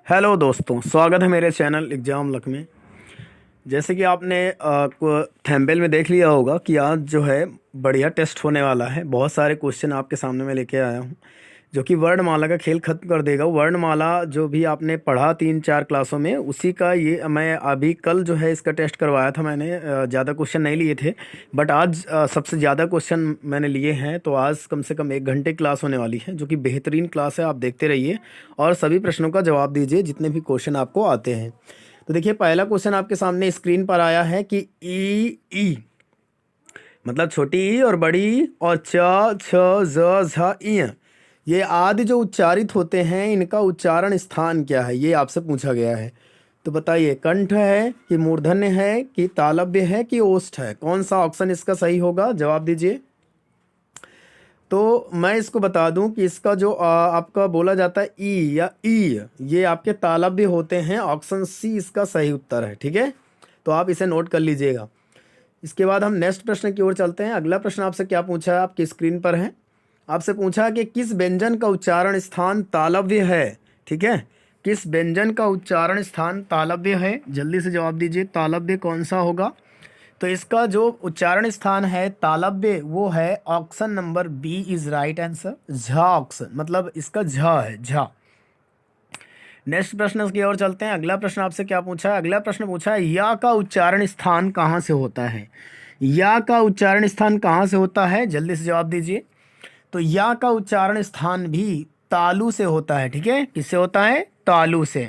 Hello दोस्तों, स्वागत है मेरे चैनल एग्जाम लक में। जैसे कि आपने थंबनेल में देख लिया होगा कि आज जो है बढ़िया टेस्ट होने वाला है। बहुत सारे क्वेश्चन आपके सामने मैं लेके आया हूँ जो कि वर्णमाला का खेल खत्म कर देगा। वर्णमाला जो भी आपने पढ़ा 3-4 क्लासों में, उसी का ये मैं अभी कल जो है इसका टेस्ट करवाया था मैंने। ज़्यादा क्वेश्चन नहीं लिए थे, बट आज सबसे ज़्यादा क्वेश्चन मैंने लिए हैं। तो आज कम से कम 1 घंटे क्लास होने वाली है, जो कि बेहतरीन क्लास है। आप देखते रहिए और सभी प्रश्नों का जवाब दीजिए जितने भी क्वेश्चन आपको आते हैं। तो देखिए, पहला क्वेश्चन आपके सामने स्क्रीन पर आया है कि ई मतलब छोटी ई और बड़ी ई और च छ ज झ इय, ये आदि जो उच्चारित होते हैं, इनका उच्चारण स्थान क्या है, ये आपसे पूछा गया है। तो बताइए, कंठ है कि मूर्धन्य है कि तालव्य है कि ओष्ठ है? कौन सा ऑप्शन इसका सही होगा? जवाब दीजिए। तो मैं इसको बता दूं कि इसका जो आपका बोला जाता है ई या ई, ये आपके तालव्य होते हैं। ऑप्शन सी इसका सही उत्तर है। ठीक है, तो आप इसे नोट कर लीजिएगा। इसके बाद हम नेक्स्ट प्रश्न की ओर चलते हैं। अगला प्रश्न आपसे क्या पूछा है, आपकी स्क्रीन पर है। आपसे पूछा कि किस व्यंजन का उच्चारण स्थान तालव्य है। ठीक है, किस व्यंजन का उच्चारण स्थान तालव्य है? जल्दी से जवाब दीजिए, तालव्य कौन सा होगा? तो इसका जो उच्चारण स्थान है तालव्य, वो है option number B is right answer, झा ऑप्शन, मतलब इसका झा है, झा। नेक्स्ट प्रश्न की ओर चलते हैं। अगला प्रश्न आपसे क्या पूछा है? अगला प्रश्न पूछा है या का उच्चारण स्थान कहाँ से होता है? या का उच्चारण स्थान कहाँ से होता है? जल्दी से जवाब दीजिए। तो या का उच्चारण स्थान भी तालु से होता है। ठीक है, किससे होता है? तालु से।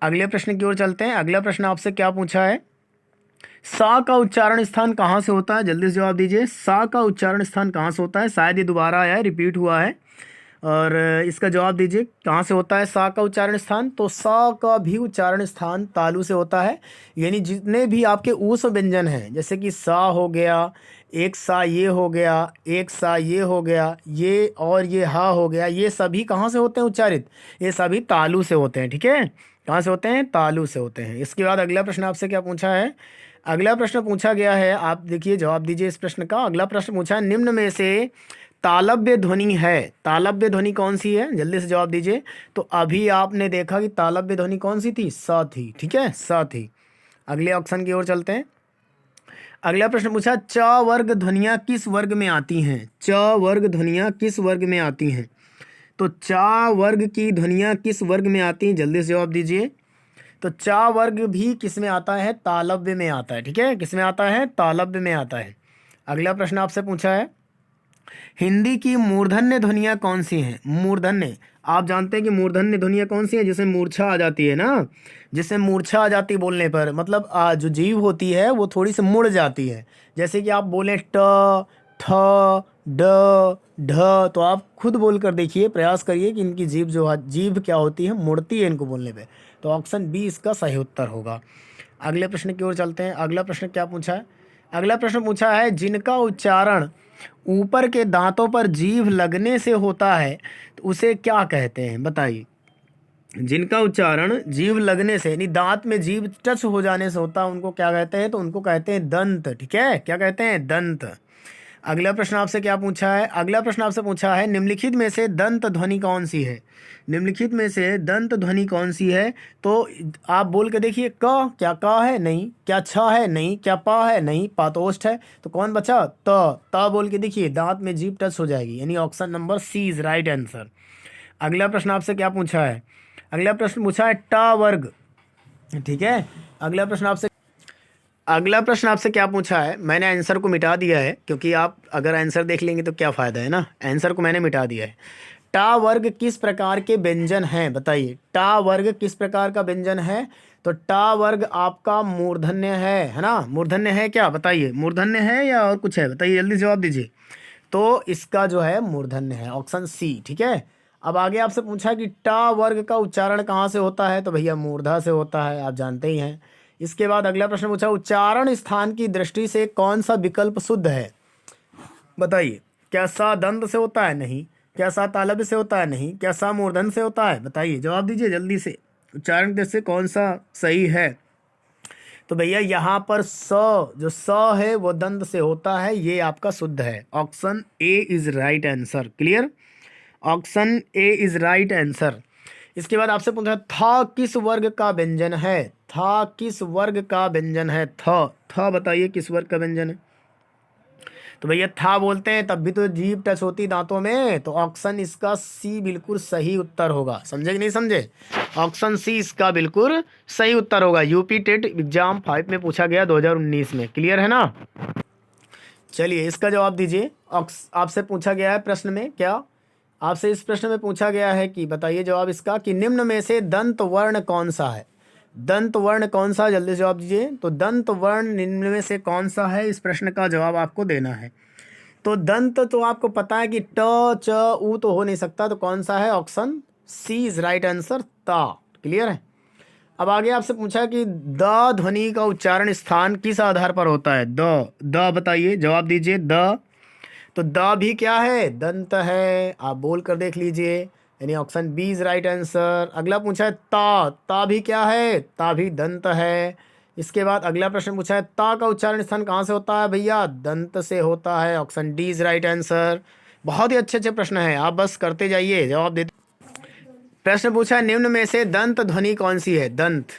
अगले प्रश्न की ओर चलते हैं। अगला प्रश्न आपसे क्या पूछा है? सा का उच्चारण स्थान कहाँ से होता है? जल्दी से जवाब दीजिए। सा का उच्चारण स्थान कहाँ से होता है? शायद ये दोबारा आया है, रिपीट हुआ है। और इसका जवाब दीजिए, कहाँ से होता है सा का उच्चारण स्थान? तो सा का भी उच्चारण स्थान तालु से होता है। यानी जितने भी आपके ऊष्म व्यंजन हैं, जैसे कि सा हो गया, एक सा ये हो गया, एक सा ये हो गया, ये और ये हा हो गया, ये सभी कहाँ से होते हैं उच्चारित? ये सभी तालु से होते हैं। ठीक है, कहाँ से होते हैं? तालु से होते हैं। इसके बाद अगला प्रश्न आपसे क्या पूछा है? अगला प्रश्न पूछा गया है, आप देखिए, जवाब दीजिए इस प्रश्न का। अगला प्रश्न पूछा है, निम्न में से तालव्य ध्वनि है, तालव्य ध्वनि कौन सी है? जल्दी से जवाब दीजिए। तो अभी आपने देखा कि तालव्य ध्वनि कौन सी थी? स थी। ठीक है, स थी। अगले ऑप्शन की ओर चलते हैं। अगला प्रश्न पूछा, च वर्ग ध्वनियाँ किस वर्ग में आती हैं? च वर्ग ध्वनियाँ किस वर्ग में आती हैं? तो चा वर्ग की ध्वनियाँ किस वर्ग में आती हैं? जल्दी से जवाब दीजिए। तो चा वर्ग भी किस में आता है? तालव्य में आता है। ठीक है, किस में आता है? तालव्य में आता है। अगला प्रश्न आपसे पूछा है, हिंदी की मूर्धन्य ध्वनियाँ कौन सी हैं? मूर्धन्य, आप जानते हैं कि मूर्धन्य ध्वनियाँ कौन सी हैं? जिसमें मूर्छा आ जाती है ना, जिसमें मूर्छा आ जाती है बोलने पर, मतलब जो जीभ होती है वो थोड़ी सी मुड़ जाती है। जैसे कि आप बोलें ट, ठ, ड, ढ, तो आप खुद बोल कर देखिए, प्रयास करिए कि इनकी जीभ जो है, जीभ क्या होती है? मुड़ती है इनको बोलने पे। तो ऑप्शन बी इसका सही उत्तर होगा। अगले प्रश्न की ओर चलते हैं। अगला प्रश्न क्या पूछा है? अगला प्रश्न पूछा है, जिनका उच्चारण ऊपर के दांतों पर जीभ लगने से होता है, तो उसे क्या कहते हैं? बताइए। जिनका उच्चारण जीभ लगने से, यानी दांत में जीभ टच हो जाने से होता है, उनको क्या कहते हैं? तो उनको कहते हैं दंत। ठीक है, क्या कहते हैं? दंत। अगला प्रश्न आपसे क्या पूछा है? अगला प्रश्न आपसे पूछा है, निम्नलिखित में से दंत ध्वनि कौन सी है? निम्नलिखित में से दंत ध्वनि कौन सी है? तो आप बोल के देखिए, क, क्या क है? नहीं। क्या छ है? नहीं। क्या पा है? नहीं। पातोष्ठ है। तो कौन बचा? त बोल के देखिए, दांत में जीभ टच हो जाएगी, यानी option number C is right answer. अगला प्रश्न आपसे क्या पूछा है? अगला प्रश्न पूछा है टा वर्ग। ठीक है, अगला प्रश्न आपसे क्या पूछा है? मैंने आंसर को मिटा दिया है, क्योंकि आप अगर आंसर देख लेंगे तो क्या फ़ायदा है ना। आंसर को मैंने मिटा दिया है। टा वर्ग किस प्रकार के व्यंजन हैं? बताइए, टा वर्ग किस प्रकार का व्यंजन है? तो टा वर्ग आपका मूर्धन्य है ना? मूर्धन्य है क्या? बताइए, मूर्धन्य है या और कुछ है? बताइए, जल्दी जवाब दीजिए। तो इसका जो है मूर्धन्य है, ऑप्शन सी। ठीक है, अब आगे आपसे पूछा कि टा वर्ग का उच्चारण कहाँ से होता है? तो भैया मूर्धा से होता है, आप जानते ही हैं। इसके बाद अगला प्रश्न पूछा, उच्चारण स्थान की दृष्टि से कौन सा विकल्प शुद्ध है? बताइए, क्या सा दंत से होता है? नहीं। क्या सा तालव्य से होता है? नहीं। क्या सा मूर्धन से होता है? बताइए, जवाब दीजिए जल्दी से। उच्चारण की दृष्टि से कौन सा सही है? तो भैया यहाँ पर स, जो स है वो दंत से होता है, ये आपका शुद्ध है। Option A is right answer. Clear? Option A is right answer. इसके बाद आपसे पूछा था किस वर्ग का व्यंजन है, था किस वर्ग का व्यंजन है, था बताइए किस वर्ग का व्यंजन है। तो भैया था बोलते हैं तब भी तो जीभ टच होती दांतों में, तो ऑप्शन इसका सी बिल्कुल सही उत्तर होगा। समझे कि नहीं समझे, ऑप्शन सी इसका बिल्कुल सही उत्तर होगा। यूपी टेट एग्जाम 5 में पूछा गया 2019 में। क्लियर है ना। चलिए इसका जवाब दीजिए। आपसे पूछा गया है प्रश्न में, क्या आपसे इस प्रश्न में पूछा गया है कि बताइए जवाब इसका कि निम्न में से दंत वर्ण कौन सा है, दंत वर्ण कौन सा, जल्दी से जवाब दीजिए। तो दंत वर्ण निम्न में से कौन सा है, इस प्रश्न का जवाब आपको देना है। तो दंत तो आपको पता है कि ट च उ तो हो नहीं सकता, तो कौन सा है, option C is right answer, ता। क्लियर है। अब आगे आपसे पूछा कि द ध्वनि का उच्चारण स्थान किस आधार पर होता है, द बताइए जवाब दीजिए। द तो द भी क्या है, दंत है, आप बोल कर देख लीजिए, यानी option B is right answer. अगला पूछा है ता भी क्या है, ता भी दंत है। इसके बाद अगला प्रश्न पूछा है ता का उच्चारण स्थान कहाँ से होता है, भैया दंत से होता है, option D is right answer. बहुत ही अच्छे अच्छे प्रश्न हैं, आप बस करते जाइए, जवाब देते। प्रश्न पूछा है निम्न में से दंत ध्वनि कौन सी है, दंत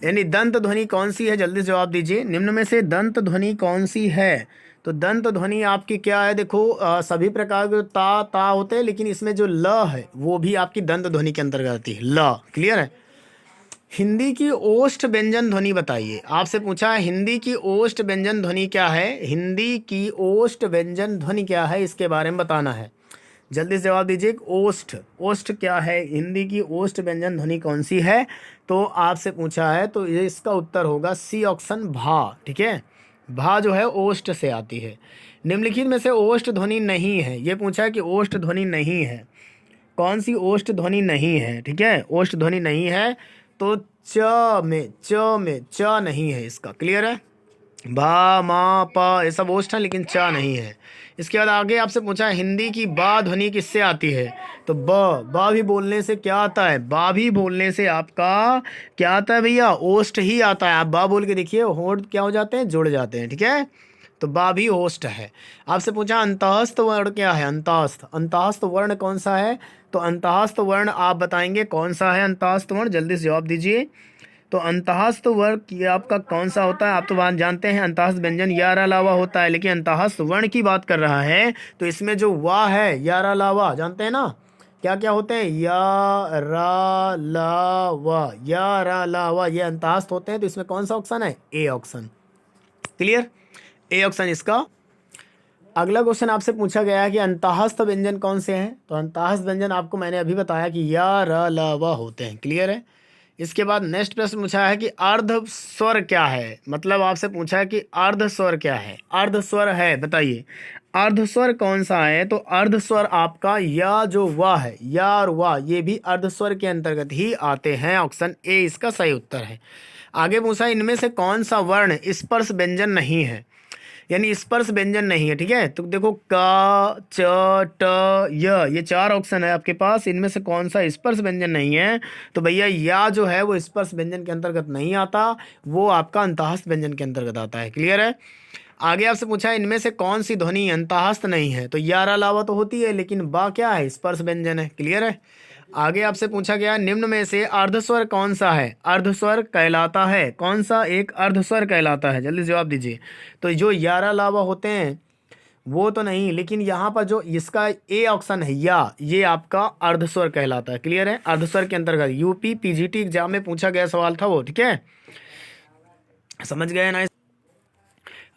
यानी दंत ध्वनि कौन सी है, जल्दी से जवाब दीजिए। निम्न में से दंत ध्वनि कौन सी है, तो दंत ध्वनि आपकी क्या है, देखो सभी प्रकार के ता होते हैं, लेकिन इसमें जो ल है वो भी आपकी दंत ध्वनि के अंतर्गत आती है, ल। क्लियर है। हिंदी की ओष्ठ व्यंजन ध्वनि बताइए, आपसे पूछा है हिंदी की ओष्ठ व्यंजन ध्वनि क्या है, हिंदी की ओष्ठ व्यंजन ध्वनि क्या है, इसके बारे में बताना है। जल्दी से जवाब दीजिए। ओष्ठ, ओष्ठ क्या है, हिंदी की ओष्ठ व्यंजन ध्वनि कौन सी है, तो आपसे पूछा है, तो ये इसका उत्तर होगा सी ऑप्शन भा। ठीक है, भा जो है ओष्ठ से आती है। निम्नलिखित में से ओष्ठ ध्वनि नहीं है, ये पूछा है कि ओष्ठ ध्वनि नहीं है, कौन सी ओष्ठ ध्वनि नहीं है। ठीक है, ओष्ठ ध्वनि नहीं है, तो च में च नहीं है इसका। क्लियर है। भा मा प ये सब ओष्ठ है, लेकिन च नहीं है। इसके बाद आगे आपसे पूछा है हिंदी की बा ध्वनि किससे आती है, तो बा भी बोलने से क्या आता है, बा भी बोलने से आपका क्या आता है भैया, ओष्ठ ही आता है। आप बा बोल के देखिए, होंठ क्या हो जाते हैं, जुड़ जाते हैं। ठीक है, तो बा भी ओष्ठ है। आपसे पूछा अंतःस्थ वर्ण क्या है, अंतःस्थ वर्ण कौन सा है, तो अंतःस्थ वर्ण आप बताएंगे कौन सा है अंतःस्थ वर्ण, जल्दी से जवाब दीजिए। तो अंतःस्थ वर्ण ये आपका कौन सा होता है, आप तो बात जानते हैं अंतःस्थ व्यंजन या रा लावा होता है, लेकिन अंतःस्थ वर्ण की बात कर रहा है, तो इसमें जो वा है या रा लावा जानते हैं ना, क्या क्या होते हैं, या रा लावा, या रा लावा, ये अंतःस्थ होते हैं, तो इसमें कौन सा ऑप्शन है, A option. Clear, A option इसका। अगला क्वेश्चन आपसे पूछा गया है कि अंतःस्थ व्यंजन कौन से हैं, तो अंतःस्थ व्यंजन आपको मैंने अभी बताया कि या र ल व होते हैं। क्लियर है। इसके बाद नेक्स्ट प्रश्न पूछा है कि अर्ध स्वर क्या है, मतलब आपसे पूछा है कि अर्ध स्वर क्या है, अर्ध स्वर है बताइए, अर्ध स्वर कौन सा है, तो अर्ध स्वर आपका या जो वा है, या और वा ये भी अर्ध स्वर के अंतर्गत ही आते हैं, ऑप्शन ए इसका सही उत्तर है। आगे पूछा इनमें से कौन सा वर्ण स्पर्श व्यंजन नहीं है, यानी स्पर्श व्यंजन नहीं है। ठीक है, तो देखो का च ट ये 4 ऑप्शन है आपके पास, इनमें से कौन सा स्पर्श व्यंजन नहीं है, तो भैया या जो है वो स्पर्श व्यंजन के अंतर्गत नहीं आता, वो आपका अंतःस्थ व्यंजन के अंतर्गत आता है। क्लियर है। आगे आपसे पूछा है इनमें से कौन सी ध्वनि अंतःस्थ नहीं है, तो यारा लावा तो होती है, लेकिन बा क्या है, स्पर्श व्यंजन है। क्लियर है। आगे आपसे पूछा गया निम्न में से अर्धस्वर कौन सा है, अर्धस्वर कहलाता है, कौन सा एक अर्धस्वर कहलाता है, जल्दी जवाब दीजिए। तो जो यारा लावा होते हैं वो तो नहीं, लेकिन यहाँ पर जो इसका ए ऑप्शन है या, ये आपका अर्धस्वर कहलाता है। क्लियर है, अर्धस्वर के अंतर्गत यूपी पीजीटी एग्जाम में पूछा गया सवाल था वो। ठीक है, समझ गए ना।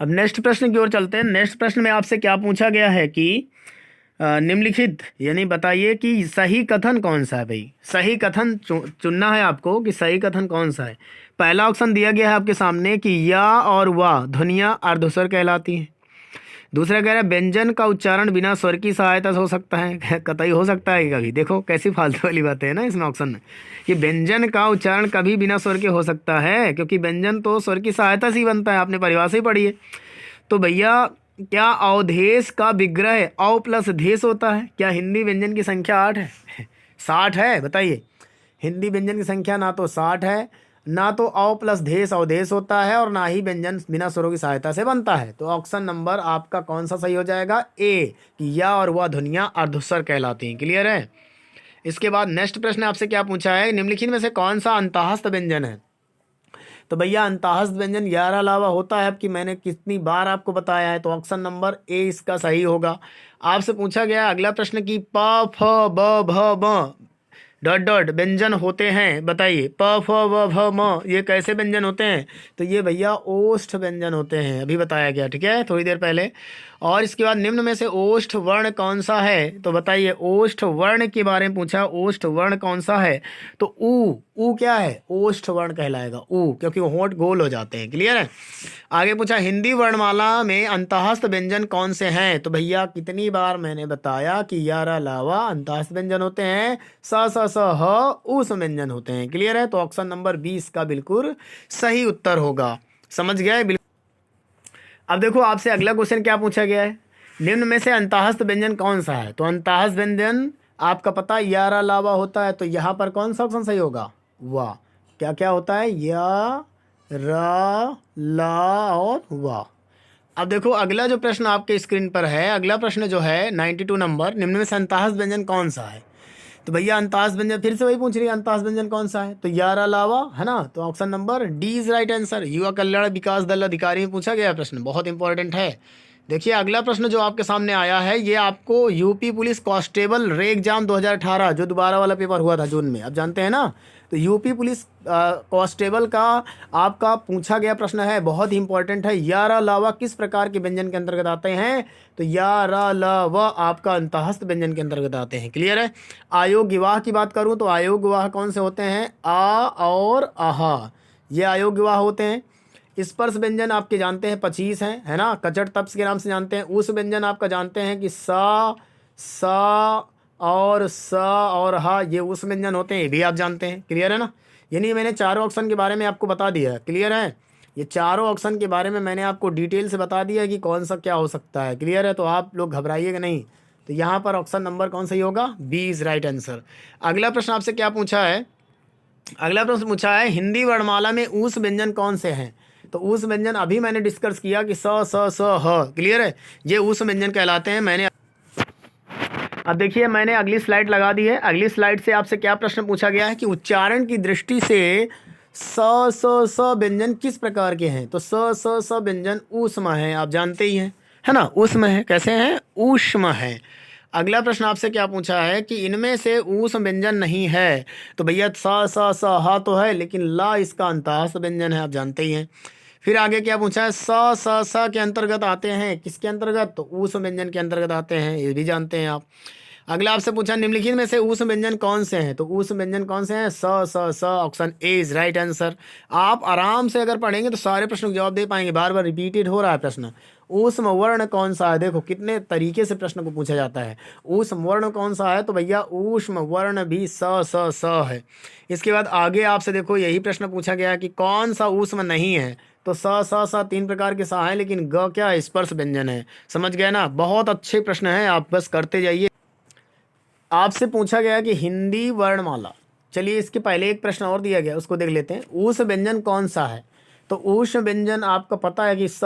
अब नेक्स्ट प्रश्न की ओर चलते हैं। नेक्स्ट प्रश्न में आपसे क्या पूछा गया है कि निम्नलिखित यानी बताइए कि सही कथन कौन सा है, भाई सही कथन चुनना है आपको कि सही कथन कौन सा है। पहला ऑप्शन दिया गया है आपके सामने कि या और वाह ध्वनियाँ अर्धस्वर कहलाती हैं। दूसरा कह रहा है व्यंजन का उच्चारण बिना स्वर की सहायता से हो सकता है कतई हो सकता है कभी, देखो कैसी फालतू वाली बातें है ना इसमें ऑप्शन में, कि व्यंजन का उच्चारण कभी बिना स्वर के हो सकता है, क्योंकि व्यंजन तो स्वर की सहायता से ही बनता है, आपने परिभाषा ही पढ़ी है। तो भैया क्या अवधेश का विग्रह औ प्लस धेश होता है, क्या हिंदी व्यंजन की संख्या 8 है 60 है, बताइए। हिंदी व्यंजन की संख्या ना तो 60 है, ना तो औ प्लस धेश अवधेश होता है, और ना ही व्यंजन बिना स्वरों की सहायता से बनता है। तो ऑप्शन नंबर आपका कौन सा सही हो जाएगा, ए, कि या और वह ध्वनियाँ अर्धस्वर कहलाती हैं। क्लियर है। इसके बाद नेक्स्ट प्रश्न आपसे क्या पूछा है, निम्नलिखित में से कौन सा अंतःस्थ व्यंजन है। तो भैया अंतःस्थ व्यंजन 11 अलावा होता है, अब कि मैंने कितनी बार आपको बताया है, तो ऑप्शन नंबर ए इसका सही होगा। आपसे पूछा गया अगला प्रश्न कि प फ ब भ म डॉट डॉट व्यंजन होते हैं, बताइए प फ व भ म ये कैसे व्यंजन होते हैं। तो ये भैया ओष्ठ व्यंजन होते हैं, अभी बताया गया, ठीक है, थोड़ी देर पहले। और इसके बाद निम्न में से ओष्ठ वर्ण कौन सा है, तो बताइए ओष्ठ वर्ण के बारे में पूछा, ओष्ठ वर्ण कौन सा है। तो ऊ क्या है, ओष्ठ वर्ण कहलाएगा ऊ, क्योंकि वो होंठ गोल हो जाते हैं। क्लियर है। आगे पूछा हिंदी वर्णमाला में अंतःस्थ व्यंजन कौन से हैं। तो भैया कितनी बार मैंने बताया कि 11 अलावा अंतःस्थ व्यंजन होते हैं, स स स ह उस व्यंजन होते हैं। क्लियर है। तो ऑप्शन नंबर 20 का बिल्कुल सही उत्तर होगा। समझ गए। अब देखो आपसे अगला क्वेश्चन क्या पूछा गया है, निम्न में से अंतःस्थ व्यंजन कौन सा है। तो अंतःस्थ व्यंजन आपका पता 11 अलावा होता है, तो यहाँ पर कौन सा ऑप्शन सही होगा, वाह। क्या क्या होता है, या र ला और वाह। अब देखो अगला जो प्रश्न आपके स्क्रीन पर है, अगला प्रश्न जो है 92 नंबर, निम्न में से अंतःस्थ व्यंजन कौन सा है। तो भैया अंतःस्थ व्यंजन फिर से वही पूछ रही है, अंतःस्थ व्यंजन कौन सा है। तो 11 अलावा है ना, तो option number D is right answer. युवा कल्याण विकास दल अधिकारी में पूछा गया प्रश्न, बहुत इंपॉर्टेंट है। देखिए अगला प्रश्न जो आपके सामने आया है, ये आपको यूपी पुलिस कांस्टेबल रे एग्जाम 2018 जो दोबारा वाला पेपर हुआ था जून में, आप जानते हैं ना। तो यूपी पुलिस कांस्टेबल का आपका पूछा गया प्रश्न है, बहुत ही इंपॉर्टेंट है। या र लावा किस प्रकार के व्यंजन के अंतर्गत आते हैं। तो या र ल व आपका अंतःस्थ व्यंजन के अंतर्गत आते हैं। क्लियर है। आयोग विवाह की बात करूं तो आयोग विवाह कौन से होते हैं, आ और आहा, ये आयोग विवाह होते हैं। स्पर्श व्यंजन आपके जानते हैं 25 हैं, है ना, कचट तप्स के नाम से जानते हैं। उस व्यंजन आपका जानते हैं कि सा और स और हा, ये उस व्यंजन होते हैं, ये भी आप जानते हैं। क्लियर है ना। यानी मैंने चारों ऑप्शन के बारे में आपको बता दिया है। क्लियर है। ये चारों ऑप्शन के बारे में मैंने आपको डिटेल से बता दिया है कि कौन सा क्या हो सकता है। क्लियर है। तो आप लोग घबराइएगा नहीं। तो यहाँ पर ऑप्शन नंबर कौन सही होगा, बी इज राइट आंसर। अगला प्रश्न आपसे क्या पूछा है, अगला प्रश्न पूछा है हिंदी वर्णमाला में ऊस व्यंजन कौन से हैं। तो ऊस व्यंजन अभी मैंने डिस्कस किया कि स स ह। क्लियर है। ये ऊस व्यंजन कहलाते हैं। मैंने अब देखिए मैंने अगली स्लाइड लगा दी है। अगली स्लाइड से आपसे क्या प्रश्न पूछा गया है कि उच्चारण की दृष्टि से स व्यंजन किस प्रकार के हैं। तो स व्यंजन ऊष्म है, आप जानते ही हैं, है ना, ऊष्म है। कैसे हैं, ऊष्म है। अगला प्रश्न आपसे क्या पूछा है कि इनमें से ऊष्म व्यंजन नहीं है। तो भैया स हा तो है, लेकिन ला इसका अंतःस्थ व्यंजन है, आप जानते ही हैं। फिर आगे क्या पूछा है, स के अंतर्गत आते हैं, किसके अंतर्गत, तो ऊष्म व्यंजन के अंतर्गत आते हैं, ये भी जानते हैं आप। अगला आपसे पूछा निम्नलिखित में से ऊष्म व्यंजन कौन से हैं। तो ऊष्म व्यंजन कौन से हैं, स option A is right answer. आप आराम से अगर पढ़ेंगे तो सारे प्रश्नों के जवाब दे पाएंगे। बार बार रिपीटेड हो रहा है प्रश्न। ऊष्म वर्ण कौन सा है, देखो कितने तरीके से प्रश्न को पूछा जाता है। ऊष्म वर्ण कौन सा है, तो भैया ऊष्म वर्ण भी स है। इसके बाद आगे आपसे देखो यही प्रश्न पूछा गया कि कौन सा ऊष्म नहीं है। तो स 3 प्रकार के सा है, लेकिन ग क्या है, स्पर्श व्यंजन है। समझ गए ना। बहुत अच्छे प्रश्न हैं, आप बस करते जाइए। आपसे पूछा गया कि हिंदी वर्णमाला, चलिए इसके पहले एक प्रश्न और दिया गया, उसको देख लेते हैं। ऊष्म व्यंजन कौन सा है। तो ऊष्म व्यंजन आपको पता है कि स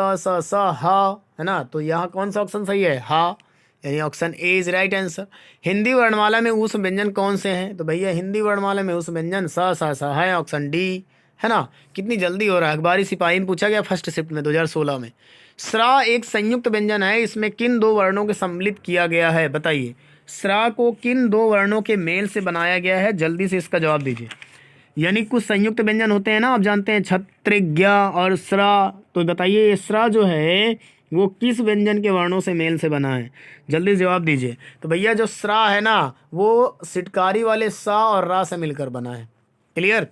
हा, है ना। तो यहाँ कौन सा ऑप्शन सही है, हा, यानी option A is right answer. Hindi वर्णमाला में ऊष्म व्यंजन कौन से हैं। तो भैया हिंदी वर्णमाला में ऊष्म व्यंजन स है, ऑप्शन डी, है ना। कितनी जल्दी हो रहा है। अखबारी सिपाही में पूछा गया फर्स्ट शिफ्ट में 2016 में। स्रा एक संयुक्त व्यंजन है, इसमें किन 2 वर्णों के सम्मिलित किया गया है, बताइए। स्रा को किन 2 वर्णों के मेल से बनाया गया है, जल्दी से इसका जवाब दीजिए। यानी कुछ संयुक्त व्यंजन होते हैं ना, आप जानते हैं छत्रिज्ञ और स्रा। तो बताइए ये स्रा जो है वो किस व्यंजन के वर्णों से मेल से बना है, जल्दी जवाब दीजिए। तो भैया जो स्रा है ना, वो सिटकारी वाले सा और रा से मिलकर बना है। क्लियर।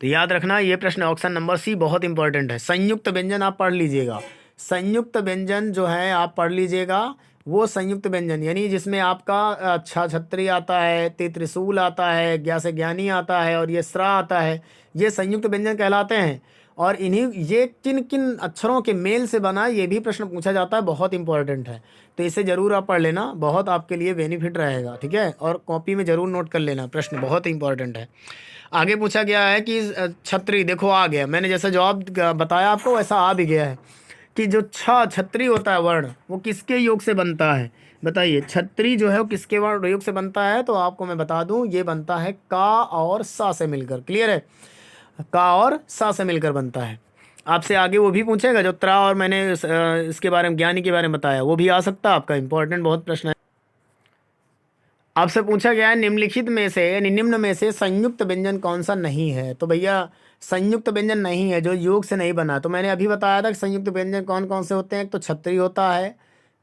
तो याद रखना ये प्रश्न ऑप्शन नंबर सी बहुत इंपॉर्टेंट है। संयुक्त व्यंजन आप पढ़ लीजिएगा। संयुक्त व्यंजन जो है आप पढ़ लीजिएगा, वो संयुक्त व्यंजन यानी जिसमें आपका छत्री आता है, त्रिशूल आता है, ज्ञा से ज्ञानी आता है और ये स्रा आता है, ये संयुक्त व्यंजन कहलाते हैं। और इन्हीं ये किन किन अक्षरों के मेल से बना, ये भी प्रश्न पूछा जाता है, बहुत इंपॉर्टेंट है। तो इसे ज़रूर आप पढ़ लेना, बहुत आपके लिए बेनिफिट रहेगा। ठीक है। और कॉपी में ज़रूर नोट कर लेना, प्रश्न बहुत इंपॉर्टेंट है। आगे पूछा गया है कि छत्री, देखो आ गया, मैंने जैसा जवाब बताया आपको वैसा आ भी गया है कि जो छत्री होता है वर्ण, वो किसके योग से बनता है। बताइए छतरी जो है वो किसके योग से बनता है? तो आपको मैं बता दूं, ये बनता है का और सा से मिलकर। क्लियर है? का और सा से मिलकर बनता है। आपसे आगे वो भी पूछेगा जो त्रा, और मैंने इसके बारे में, ज्ञानी के बारे में बताया, वो भी आ सकता है आपका। इंपॉर्टेंट बहुत प्रश्न है। आपसे पूछा गया है निम्नलिखित में से, यानी निम्न में से संयुक्त व्यंजन कौन सा नहीं है? तो भैया संयुक्त व्यंजन नहीं है जो योग से नहीं बना। तो मैंने अभी बताया था कि संयुक्त व्यंजन कौन कौन से होते हैं। एक तो छत्री होता है,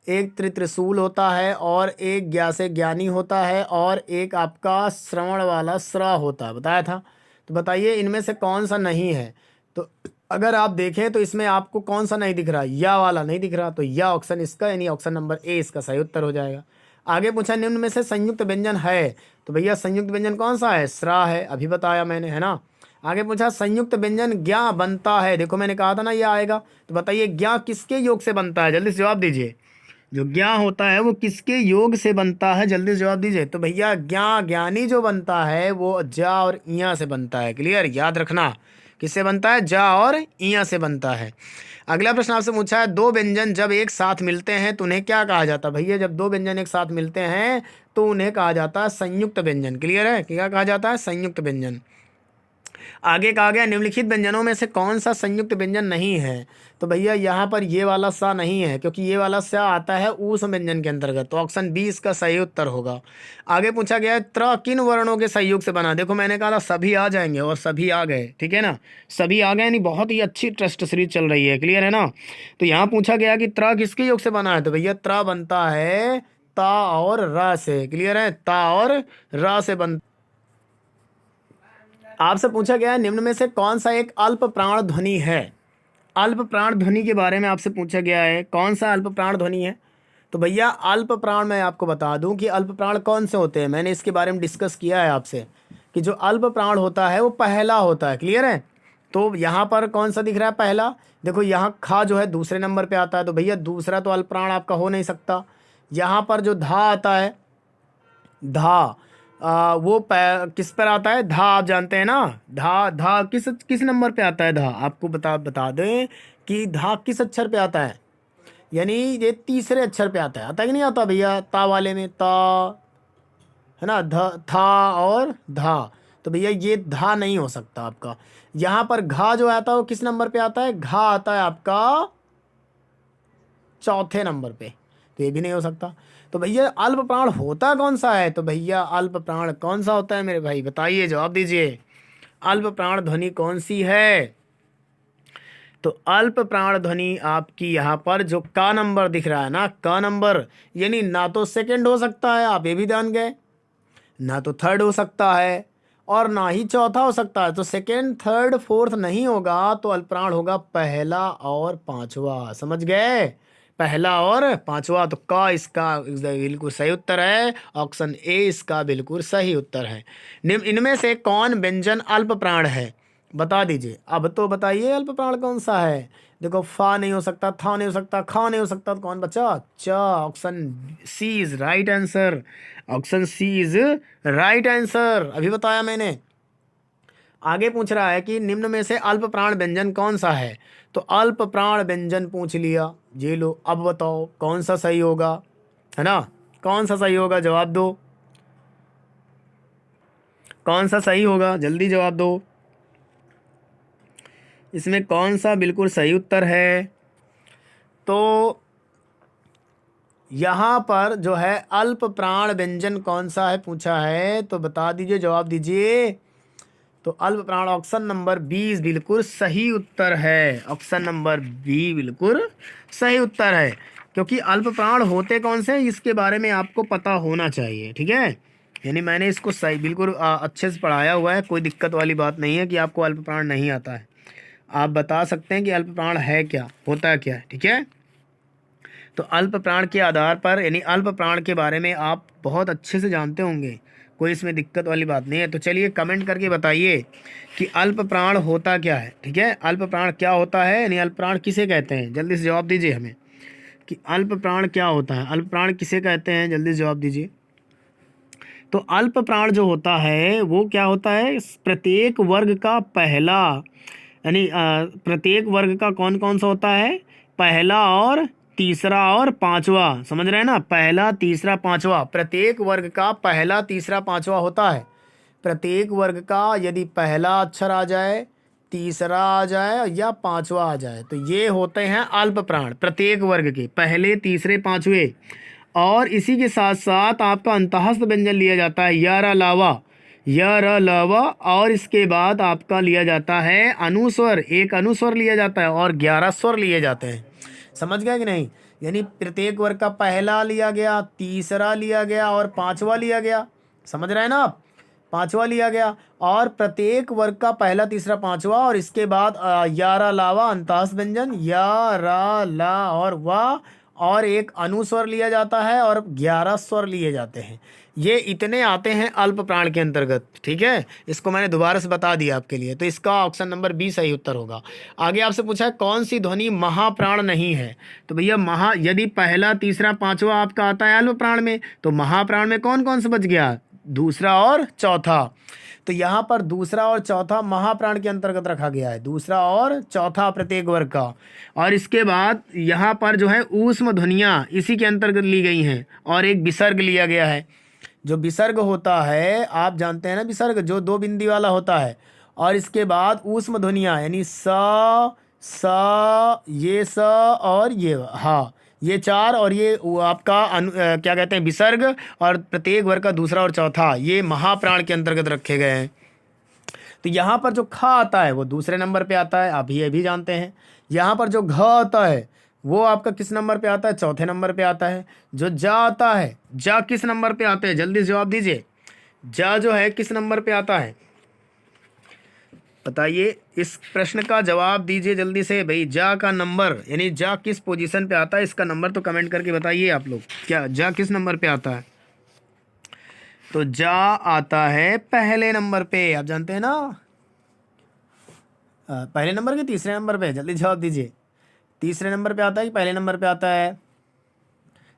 एक त्रिशूल होता है, और एक ज्ञा से ज्ञानी होता है, और एक आपका श्रवण वाला स्रा होता है, बताया था। तो बताइए इनमें से कौन सा नहीं है? तो अगर आप देखें तो इसमें आपको कौन सा नहीं दिख रहा? या वाला नहीं दिख रहा, तो या ऑप्शन इसका, यानी ऑप्शन नंबर ए इसका सही उत्तर हो जाएगा। आगे पूछा निम्न में से संयुक्त व्यंजन है, तो भैया संयुक्त व्यंजन कौन सा है? स्रा है, अभी बताया मैंने, है ना। आगे पूछा संयुक्त व्यंजन ज्ञा बनता है, देखो मैंने कहा था ना ये आएगा। तो बताइए ज्ञा किसके योग से बनता है? जल्दी से जवाब दीजिए। जो ज्ञा होता है वो किसके योग से बनता है? जल्दी से जवाब दीजिए। तो भैया ज्ञा, ज्ञानी जो बनता है वो जा और इया से बनता है। क्लियर? याद रखना किससे बनता है? जा और इया से बनता है। अगला प्रश्न आपसे पूछा है दो व्यंजन जब एक साथ मिलते हैं तो उन्हें क्या कहा जाता है? भैया जब दो व्यंजन एक साथ मिलते हैं तो उन्हें कहा जाता है संयुक्त व्यंजन। क्लियर है? क्या कहा जाता है? संयुक्त व्यंजन। आगे कहा गया निम्नलिखित व्यंजनों में से कौन सा संयुक्त व्यंजन नहीं है? तो भैया यहाँ पर ये वाला सा नहीं है, क्योंकि ये वाला सा आता है ऊस व्यंजन के अंतर्गत। तो ऑप्शन बी इसका सही उत्तर होगा। आगे पूछा गया है त्र किन वर्णों के संयोग से बना? देखो मैंने कहा था सभी आ जाएंगे, और सभी आ गए। ठीक है ना, सभी आ गए, यानी बहुत ही अच्छी ट्रस्ट सीरीज चल रही है। क्लियर है ना। तो यहाँ पूछा गया कि त्र किसके योग से बना है? तो भैया त्र बनता है ता और रा से। क्लियर है? ता और रा से बनता। आपसे पूछा गया है निम्न में से कौन सा एक अल्प प्राण ध्वनि है? अल्प प्राण ध्वनि के बारे में आपसे पूछा गया है, कौन सा अल्प प्राण ध्वनि है? तो भैया अल्प प्राण मैं आपको बता दूं कि अल्प प्राण कौन से होते हैं। मैंने इसके बारे में डिस्कस किया है आपसे कि जो अल्प प्राण होता है वो पहला होता है। क्लियर है? तो यहाँ पर कौन सा दिख रहा है? पहला। देखो यहाँ खा जो है दूसरे नंबर पे आता है, तो भैया दूसरा तो अल्प प्राण आपका हो नहीं सकता। यहाँ पर जो धा आता है, धा वो किस पर आता है? धा आप जानते हैं ना। धा धा किस किस नंबर पे आता है? धा आपको बता दें कि धा किस अक्षर पे आता है, यानी ये तीसरे अक्षर पे आता है। आता है कि नहीं आता भैया? ता वाले में ता, है ना, ध था और धा। तो भैया ये धा नहीं हो सकता आपका। यहाँ पर घा जो आता है वो किस नंबर पे आता है? घा आता है आपका चौथे नंबर पे, तो ये भी नहीं हो सकता। तो भैया अल्प प्राण होता कौन सा है? तो भैया अल्प प्राण कौन सा होता है मेरे भाई? बताइए, जवाब दीजिए। अल्प प्राण ध्वनि कौन सी है? तो अल्प प्राण ध्वनि आपकी यहाँ पर जो का नंबर दिख रहा है ना, का नंबर, यानी ना तो सेकंड हो सकता है, आप ये भी जान गए, ना तो थर्ड हो सकता है, और ना ही चौथा हो सकता है। तो सेकंड, थर्ड, फोर्थ नहीं होगा, तो अल्पप्राण होगा पहला और पांचवा। समझ गए? पहला और पांचवा। तो का इसका बिल्कुल सही उत्तर है। ऑप्शन ए इसका बिल्कुल सही उत्तर है। इनमें से कौन व्यंजन अल्प प्राण है? बता दीजिए। अब तो बताइए अल्प प्राण कौन सा है? देखो फा नहीं हो सकता, था नहीं हो सकता, खा नहीं हो सकता, तो कौन बचा? च। Option C is right answer. Option C is right answer, अभी बताया मैंने। आगे पूछ रहा है कि निम्न में से अल्प प्राण व्यंजन कौन सा है? तो अल्प प्राण व्यंजन पूछ लिया, ये लो। अब बताओ कौन सा सही होगा, है ना? कौन सा सही होगा? जवाब दो। कौन सा सही होगा? जल्दी जवाब दो। इसमें कौन सा बिल्कुल सही उत्तर है? तो यहाँ पर जो है अल्प प्राण व्यंजन कौन सा है पूछा है, तो बता दीजिए, जवाब दीजिए। तो अल्प प्राण ऑप्शन नंबर 20 बिल्कुल सही उत्तर है। ऑप्शन नंबर बी बिल्कुल सही उत्तर है, क्योंकि अल्प प्राण होते कौन से हैं इसके बारे में आपको पता होना चाहिए। ठीक है, यानी मैंने इसको सही बिल्कुल अच्छे से पढ़ाया हुआ है। कोई दिक्कत वाली बात नहीं है कि आपको अल्प प्राण नहीं आता है। आप बता सकते हैं कि अल्प प्राण है क्या, होता है क्या। ठीक है, तो अल्प प्राण के आधार पर, यानी अल्प प्राण के बारे में आप बहुत अच्छे से जानते होंगे, कोई इसमें दिक्कत वाली बात नहीं है। तो चलिए कमेंट करके बताइए कि अल्प प्राण होता क्या है। ठीक है, अल्प प्राण क्या होता है, यानी अल्प प्राण किसे कहते हैं? जल्दी से जवाब दीजिए हमें कि अल्प प्राण क्या होता है, अल्प प्राण किसे कहते हैं? जल्दी से जवाब दीजिए। तो अल्प प्राण जो होता है वो क्या होता है? प्रत्येक वर्ग का पहला, यानी प्रत्येक वर्ग का कौन कौन सा होता है? पहला और तीसरा और पांचवा, समझ रहे हैं ना, पहला तीसरा पांचवा, प्रत्येक वर्ग का पहला तीसरा पांचवा होता है। प्रत्येक वर्ग का यदि पहला अक्षर आ जाए, तीसरा आ जाए या पांचवा आ जाए तो ये होते हैं अल्प प्राण, प्रत्येक वर्ग के पहले तीसरे पांचवे। और इसी के साथ साथ आपका अंतःस्थ व्यंजन लिया जाता है यर अलावा, यर अलावा, और इसके बाद आपका लिया जाता है अनुस्वर, एक अनुस्वर लिया जाता है और 11 स्वर लिए जाते हैं। समझ गए कि नहीं? यानी प्रत्येक वर्ग का पहला लिया गया, तीसरा लिया गया और पांचवा लिया गया। समझ रहे हैं ना आप? पांचवा लिया गया और प्रत्येक वर्ग का पहला तीसरा पांचवा, और इसके बाद यारा लावा अंतःस्थ व्यंजन यारा ला और वा, और एक अनुस्वर लिया जाता है और 11 स्वर लिए जाते हैं। ये इतने आते हैं अल्प प्राण के अंतर्गत। ठीक है, इसको मैंने दोबारा से बता दिया आपके लिए, तो इसका ऑप्शन नंबर बी सही उत्तर होगा। आगे आपसे पूछा है कौन सी ध्वनि महाप्राण नहीं है, तो भैया यदि पहला तीसरा पांचवा आपका आता है अल्प प्राण में, तो महाप्राण में कौन कौन सा बच गया? दूसरा और चौथा। तो यहाँ पर दूसरा और चौथा महाप्राण के अंतर्गत रखा गया है, दूसरा और चौथा प्रत्येक वर्ग का। और इसके बाद यहाँ पर जो है ऊष्म ध्वनियाँ इसी के अंतर्गत ली गई हैं, और एक विसर्ग लिया गया है। जो विसर्ग होता है आप जानते हैं ना, विसर्ग जो 2 बिंदी वाला होता है, और इसके बाद ऊष्म ध्वनियाँ यानी स ये स और ये हा, ये 4, और ये आपका क्या कहते हैं विसर्ग, और प्रत्येक वर्ग का दूसरा और चौथा, ये महाप्राण के अंतर्गत रखे गए हैं। तो यहाँ पर जो ख आता है वो दूसरे नंबर पे आता है, आप ये भी जानते हैं। यहाँ पर जो घ आता है वो आपका किस नंबर पे आता है? चौथे नंबर पे आता है। जो जा आता है, जा किस नंबर पे आता है? जल्दी से जवाब दीजिए, जा जो है किस नंबर पे आता है? बताइए, इस प्रश्न का जवाब दीजिए जल्दी से भाई। जा का नंबर यानी जा किस पोजीशन पे आता है, इसका नंबर तो कमेंट करके बताइए आप लोग, क्या जा किस नंबर पे आता है? तो जा आता है पहले नंबर पे, आप जानते हैं ना, पहले नंबर के तीसरे नंबर पे, जल्दी जवाब दीजिए। तीसरे नंबर पे आता है कि पहले नंबर पे आता है?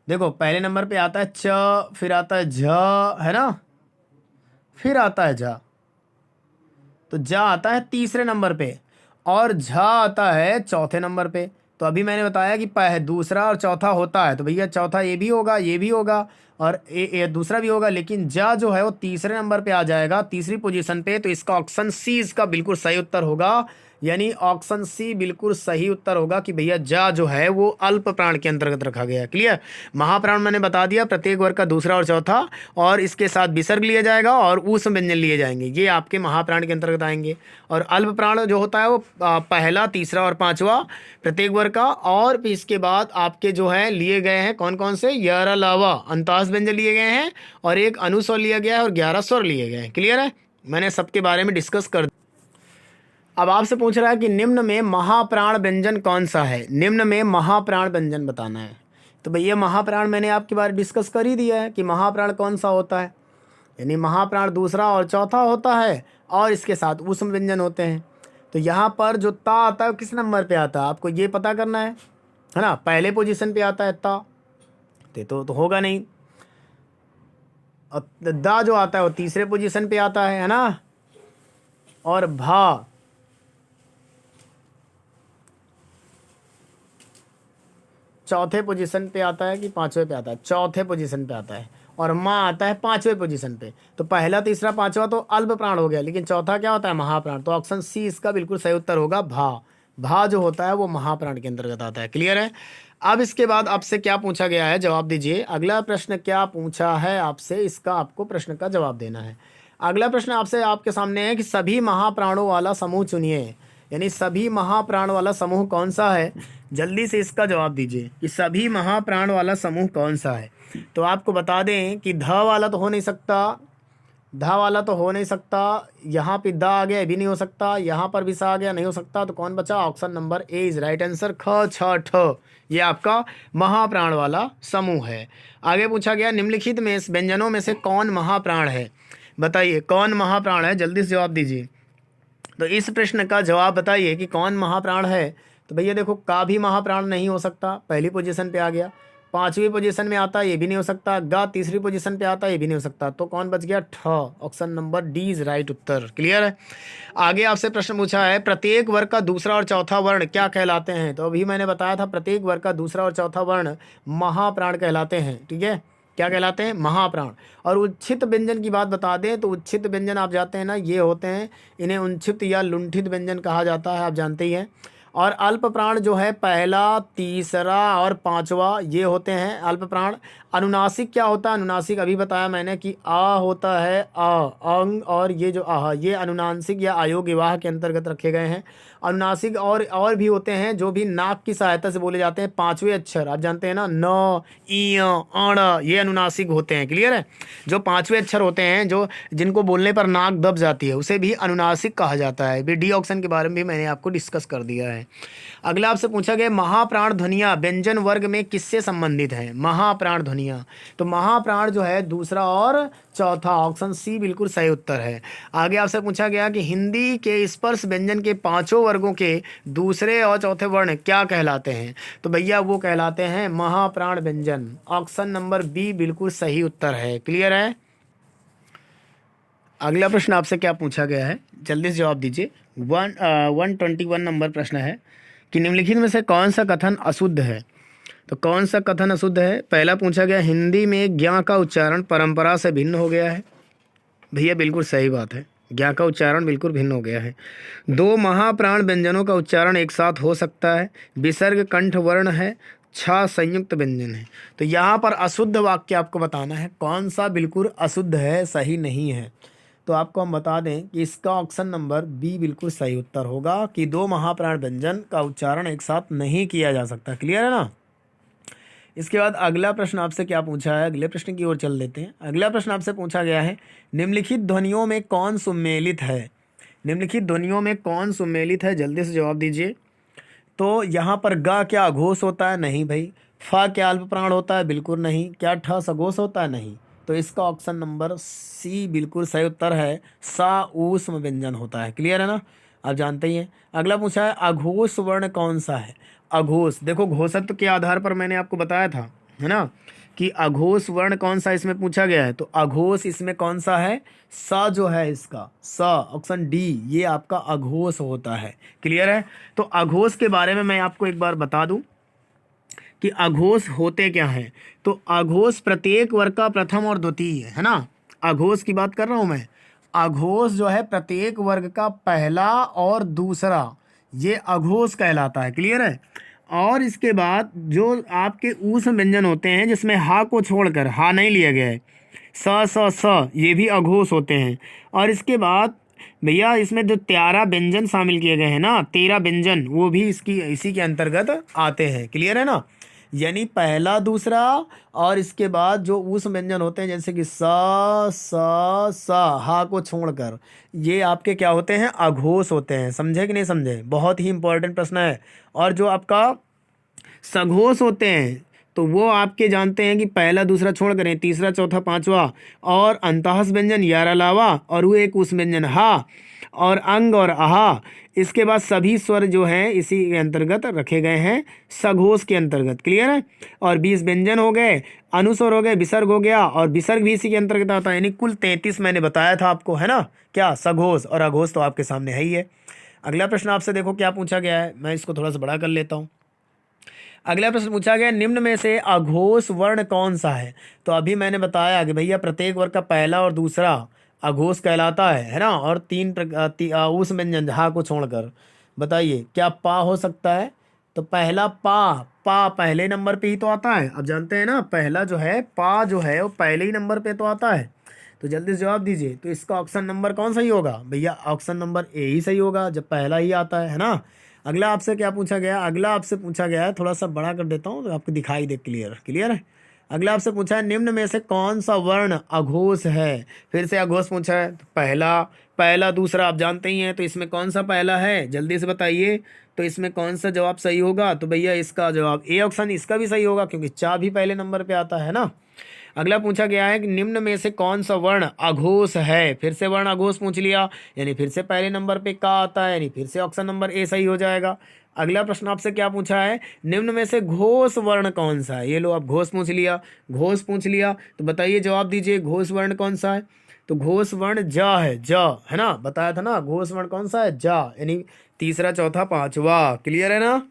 देखो पहले नंबर पे आता है च, फिर आता है झ, है ना, फिर आता है जा। तो जा आता है तीसरे नंबर पे और झा आता है चौथे नंबर पे। तो अभी मैंने बताया कि दूसरा और चौथा होता है, तो भैया चौथा ये भी होगा, ये भी होगा और ये दूसरा भी होगा, लेकिन जा जो है वो तीसरे नंबर पे आ जाएगा, तीसरी पोजीशन पे। तो इसका ऑप्शन सी इसका बिल्कुल सही उत्तर होगा, यानी ऑप्शन सी बिल्कुल सही उत्तर होगा कि भैया जा जो है वो अल्प प्राण के अंतर्गत रखा गया है। क्लियर? महाप्राण मैंने बता दिया, प्रत्येक वर्ग का दूसरा और चौथा, और इसके साथ विसर्ग लिया जाएगा और ऊष्म व्यंजन लिए जाएंगे, ये आपके महाप्राण के अंतर्गत आएंगे। और अल्प प्राण जो होता है वो पहला तीसरा और पांचवा प्रत्येक वर्ग का, और फिर इसके बाद आपके जो है लिए गए हैं कौन कौन से? यर अलावा अंतःस्थ व्यंजन लिए गए हैं, और एक अनुस्वर लिया गया है, और 11 स्वर लिए गए हैं। क्लियर है? मैंने सबके बारे में डिस्कस कर। अब आपसे पूछ रहा है कि निम्न में महाप्राण व्यंजन कौन सा है? निम्न में महाप्राण व्यंजन बताना है। तो भैया महाप्राण मैंने आपके बारे डिस्कस कर ही दिया है कि महाप्राण कौन सा होता है, यानी महाप्राण दूसरा और चौथा होता है, और इसके साथ ऊष्म व्यंजन होते हैं। तो यहाँ पर जो ता आता है किस नंबर पे आता है आपको ये पता करना है ना? पहले पोजीशन पे आता है ता, तो होगा नहीं। और दा जो आता है वो तीसरे पोजीशन पे आता है ना? और भा चौथे पोजीशन पे आता है कि पांचवें पे आता है? चौथे पोजीशन पे आता है। और माँ आता है पांचवें पोजीशन पे। तो पहला तीसरा पांचवा तो अल्प प्राण हो गया, लेकिन चौथा क्या होता है? महाप्राण। तो ऑप्शन सी इसका बिल्कुल सही उत्तर होगा, भा। भा जो होता है वो महाप्राण के अंतर्गत आता है। क्लियर है? अब इसके बाद आपसे क्या पूछा गया है, जवाब दीजिए। अगला प्रश्न क्या पूछा है आपसे, इसका आपको प्रश्न का जवाब देना है। अगला प्रश्न आपसे आपके सामने है कि सभी महाप्राणों वाला समूह चुनिए, यानी सभी महाप्राण वाला समूह कौन सा है? जल्दी से इसका जवाब दीजिए कि सभी महाप्राण वाला समूह कौन सा है। तो आपको बता दें कि ध वाला तो हो नहीं सकता, धा वाला तो हो नहीं सकता, यहाँ पे दा आ गया भी नहीं हो सकता, यहाँ पर भी सा आ गया नहीं हो सकता। तो कौन बचा? Option number A is right answer, ख छ ठ, ये आपका महाप्राण वाला समूह है। आगे पूछा गया निम्नलिखित में व्यंजनों में से कौन महाप्राण है? बताइए कौन महाप्राण है, जल्दी से जवाब दीजिए। तो इस प्रश्न का जवाब बताइए कि कौन महाप्राण है। तो भैया देखो का भी महाप्राण नहीं हो सकता, पहली पोजीशन पे आ गया। 5वीं पोजीशन में आता है, ये भी नहीं हो सकता। गा तीसरी पोजीशन पे आता है, ये भी नहीं हो सकता। तो कौन बच गया? ठ। Option number D is right उत्तर। क्लियर है। आगे आपसे प्रश्न पूछा है प्रत्येक वर्ग का दूसरा और चौथा वर्ण क्या कहलाते हैं? तो अभी मैंने बताया था प्रत्येक वर्ग का दूसरा और चौथा वर्ण महाप्राण कहलाते हैं। ठीक है, क्या कहलाते हैं? महाप्राण। और उच्छित व्यंजन की बात बता दें तो उच्छित व्यंजन आप जाते हैं ना, ये होते हैं, इन्हें उच्छित या लुंठित व्यंजन कहा जाता है, आप जानते ही हैं। और अल्प प्राण जो है पहला, तीसरा और पांचवा, ये होते हैं अल्प प्राण। अनुनासिक क्या होता है? अनुनासिक अभी बताया मैंने कि आ होता है, अंग, और ये जो आह, ये अनुनासिक या अयोग्य विवाह के अंतर्गत रखे गए हैं। अनुनासिक और भी होते हैं जो भी नाक की सहायता से बोले जाते हैं। 5वें अक्षर आप जानते हैं ना, न, इ, अण, ये अनुनासिक होते हैं। क्लियर है। जो 5वें अक्षर होते हैं, जो जिनको बोलने पर नाक दब जाती है, उसे भी अनुनासिक कहा जाता है। भी डी ऑप्शन के बारे में भी मैंने आपको डिस्कस कर दिया है। अगला आपसे पूछा गया महाप्राण ध्वनियाँ व्यंजन वर्ग में किससे संबंधित हैं? महाप्राण ध्वनियाँ, तो महाप्राण जो है दूसरा और चौथा, ऑप्शन सी बिल्कुल सही उत्तर है। आगे आपसे पूछा गया कि हिंदी के स्पर्श व्यंजन के पांचों वर्गों के दूसरे और चौथे वर्ण क्या कहलाते हैं? तो भैया वो कहलाते हैं महाप्राण व्यंजन। ऑप्शन नंबर बी बिल्कुल सही उत्तर है। क्लियर है। अगला प्रश्न आपसे क्या पूछा गया है, जल्दी से जवाब दीजिए। 121 नंबर प्रश्न है कि निम्नलिखित में से कौन सा कथन अशुद्ध है? तो कौन सा कथन अशुद्ध है? पहला पूछा गया हिंदी में ज्ञ का उच्चारण परंपरा से भिन्न हो गया है। भैया बिल्कुल सही बात है, ज्ञ का उच्चारण बिल्कुल भिन्न हो गया है। 2 महाप्राण व्यंजनों का उच्चारण एक साथ हो सकता है। विसर्ग कंठ वर्ण है। 6 संयुक्त व्यंजन है। तो यहाँ पर अशुद्ध वाक्य आपको बताना है, कौन सा बिल्कुल अशुद्ध है, सही नहीं है। तो आपको हम बता दें कि इसका ऑप्शन नंबर बी बिल्कुल सही उत्तर होगा कि 2 महाप्राण व्यंजन का उच्चारण एक साथ नहीं किया जा सकता। क्लियर है ना। इसके बाद अगला प्रश्न आपसे क्या पूछा है, अगले प्रश्न की ओर चल लेते हैं। अगला प्रश्न आपसे पूछा गया है निम्नलिखित ध्वनियों में कौन सुमेलित है? निम्नलिखित ध्वनियों में कौन सुमेलित है? जल्दी से जवाब दीजिए। तो यहाँ पर ग क्या अघोष होता है? नहीं भाई। फ क्या अल्प प्राण होता है? बिल्कुल नहीं। क्या ठ सघोष होता है? नहीं। तो इसका ऑप्शन नंबर सी बिल्कुल सही उत्तर है, सा ऊष्म व्यंजन होता है। क्लियर है ना, आप जानते ही हैं। अगला पूछा है अघोष वर्ण कौन सा है? अघोष, देखो घोषत्व के आधार पर मैंने आपको बताया था, है ना, कि अघोष वर्ण कौन सा इसमें पूछा गया है। तो अघोष इसमें कौन सा है? स जो है इसका, स, ऑप्शन डी, ये आपका अघोष होता है। क्लियर है। तो अघोष के बारे में मैं आपको एक बार बता दूं कि अघोष होते क्या हैं। तो अघोष प्रत्येक वर्ग का प्रथम और द्वितीय, है ना, अघोष की बात कर रहा हूं मैं। अघोष जो है प्रत्येक वर्ग का पहला और दूसरा, ये अघोष कहलाता है। क्लियर है। और इसके बाद जो आपके ऊष्म व्यंजन होते हैं जिसमें हा को छोड़कर, हा नहीं लिया गया है, स, ये भी अघोष होते हैं। और इसके बाद भैया इसमें जो 13 व्यंजन शामिल किए गए हैं ना, 13 व्यंजन, वो भी इसी के अंतर्गत आते हैं। क्लियर है ना। यानी पहला, दूसरा और इसके बाद जो ऊष्म व्यंजन होते हैं जैसे कि सा हा को छोड़कर, ये आपके क्या होते हैं? अघोष होते हैं। समझे कि नहीं समझे? बहुत ही इंपॉर्टेंट प्रश्न है। और जो आपका सघोष होते हैं तो वो आपके जानते हैं कि पहला, दूसरा छोड़ करें, तीसरा, चौथा, पांचवा और अंतःस व्यंजन यार अलावा, और वो एक उस व्यंजन हा और अंग और आहा। इसके बाद सभी स्वर जो हैं इसी के अंतर्गत रखे गए हैं, सघोष के अंतर्गत। क्लियर है। और 20 व्यंजन हो गए, अनुस्वर हो गए, विसर्ग हो गया, और विसर्ग भी इसी के अंतर्गत आता है। यानी कुल 33 मैंने बताया था आपको, है ना, क्या सघोष और अघोष तो आपके सामने है ही है। अगला प्रश्न आपसे देखो क्या पूछा गया है, मैं इसको थोड़ा सा बड़ा कर लेता हूँ। अगला प्रश्न पूछा गया निम्न में से अघोष वर्ण कौन सा है? तो अभी मैंने बताया कि भैया प्रत्येक वर्ग का पहला और दूसरा अघोष कहलाता है ना, और 3 उस व्यंजन हा को छोड़कर। बताइए क्या पा हो सकता है? तो पहला पा पहले नंबर पे ही तो आता है, आप जानते हैं ना, पहला जो है पा जो है वो पहले ही नंबर पे तो आता है। तो जल्दी से जवाब दीजिए। तो इसका ऑप्शन नंबर कौन सही होगा? भैया ऑप्शन नंबर ए ही सही होगा, जब पहला ही आता है ना। अगला आपसे क्या पूछा गया? अगला आपसे पूछा गया है, थोड़ा सा बड़ा कर देता हूँ तो आपको दिखाई दे क्लियर है। अगला आपसे पूछा है निम्न में से कौन सा वर्ण अघोष है? फिर से अघोष पूछा है। तो पहला दूसरा आप जानते ही हैं, तो इसमें कौन सा पहला है? जल्दी से बताइए। तो इसमें कौन सा जवाब सही होगा? तो भैया इसका जवाब ए ऑप्शन, इसका भी सही होगा क्योंकि चा भी पहले नंबर पे आता है ना। अगला पूछा गया है कि निम्न में से कौन सा वर्ण अघोष है। फिर से वर्ण अघोष पूछ लिया, यानी फिर से पहले नंबर पे का आता है, यानी फिर से ऑप्शन नंबर ए सही हो जाएगा। अगला प्रश्न आपसे क्या पूछा है, निम्न में से घोष वर्ण कौन सा है। ये लो, अब घोष पूछ लिया, घोष पूछ लिया तो बताइए, जवाब दीजिए, घोष वर्ण कौन सा है। तो घोष वर्ण ज है, ज है ना, बताया था ना, घोष वर्ण कौन सा है, ज, यानी तीसरा चौथा पांचवा। क्लियर है ना।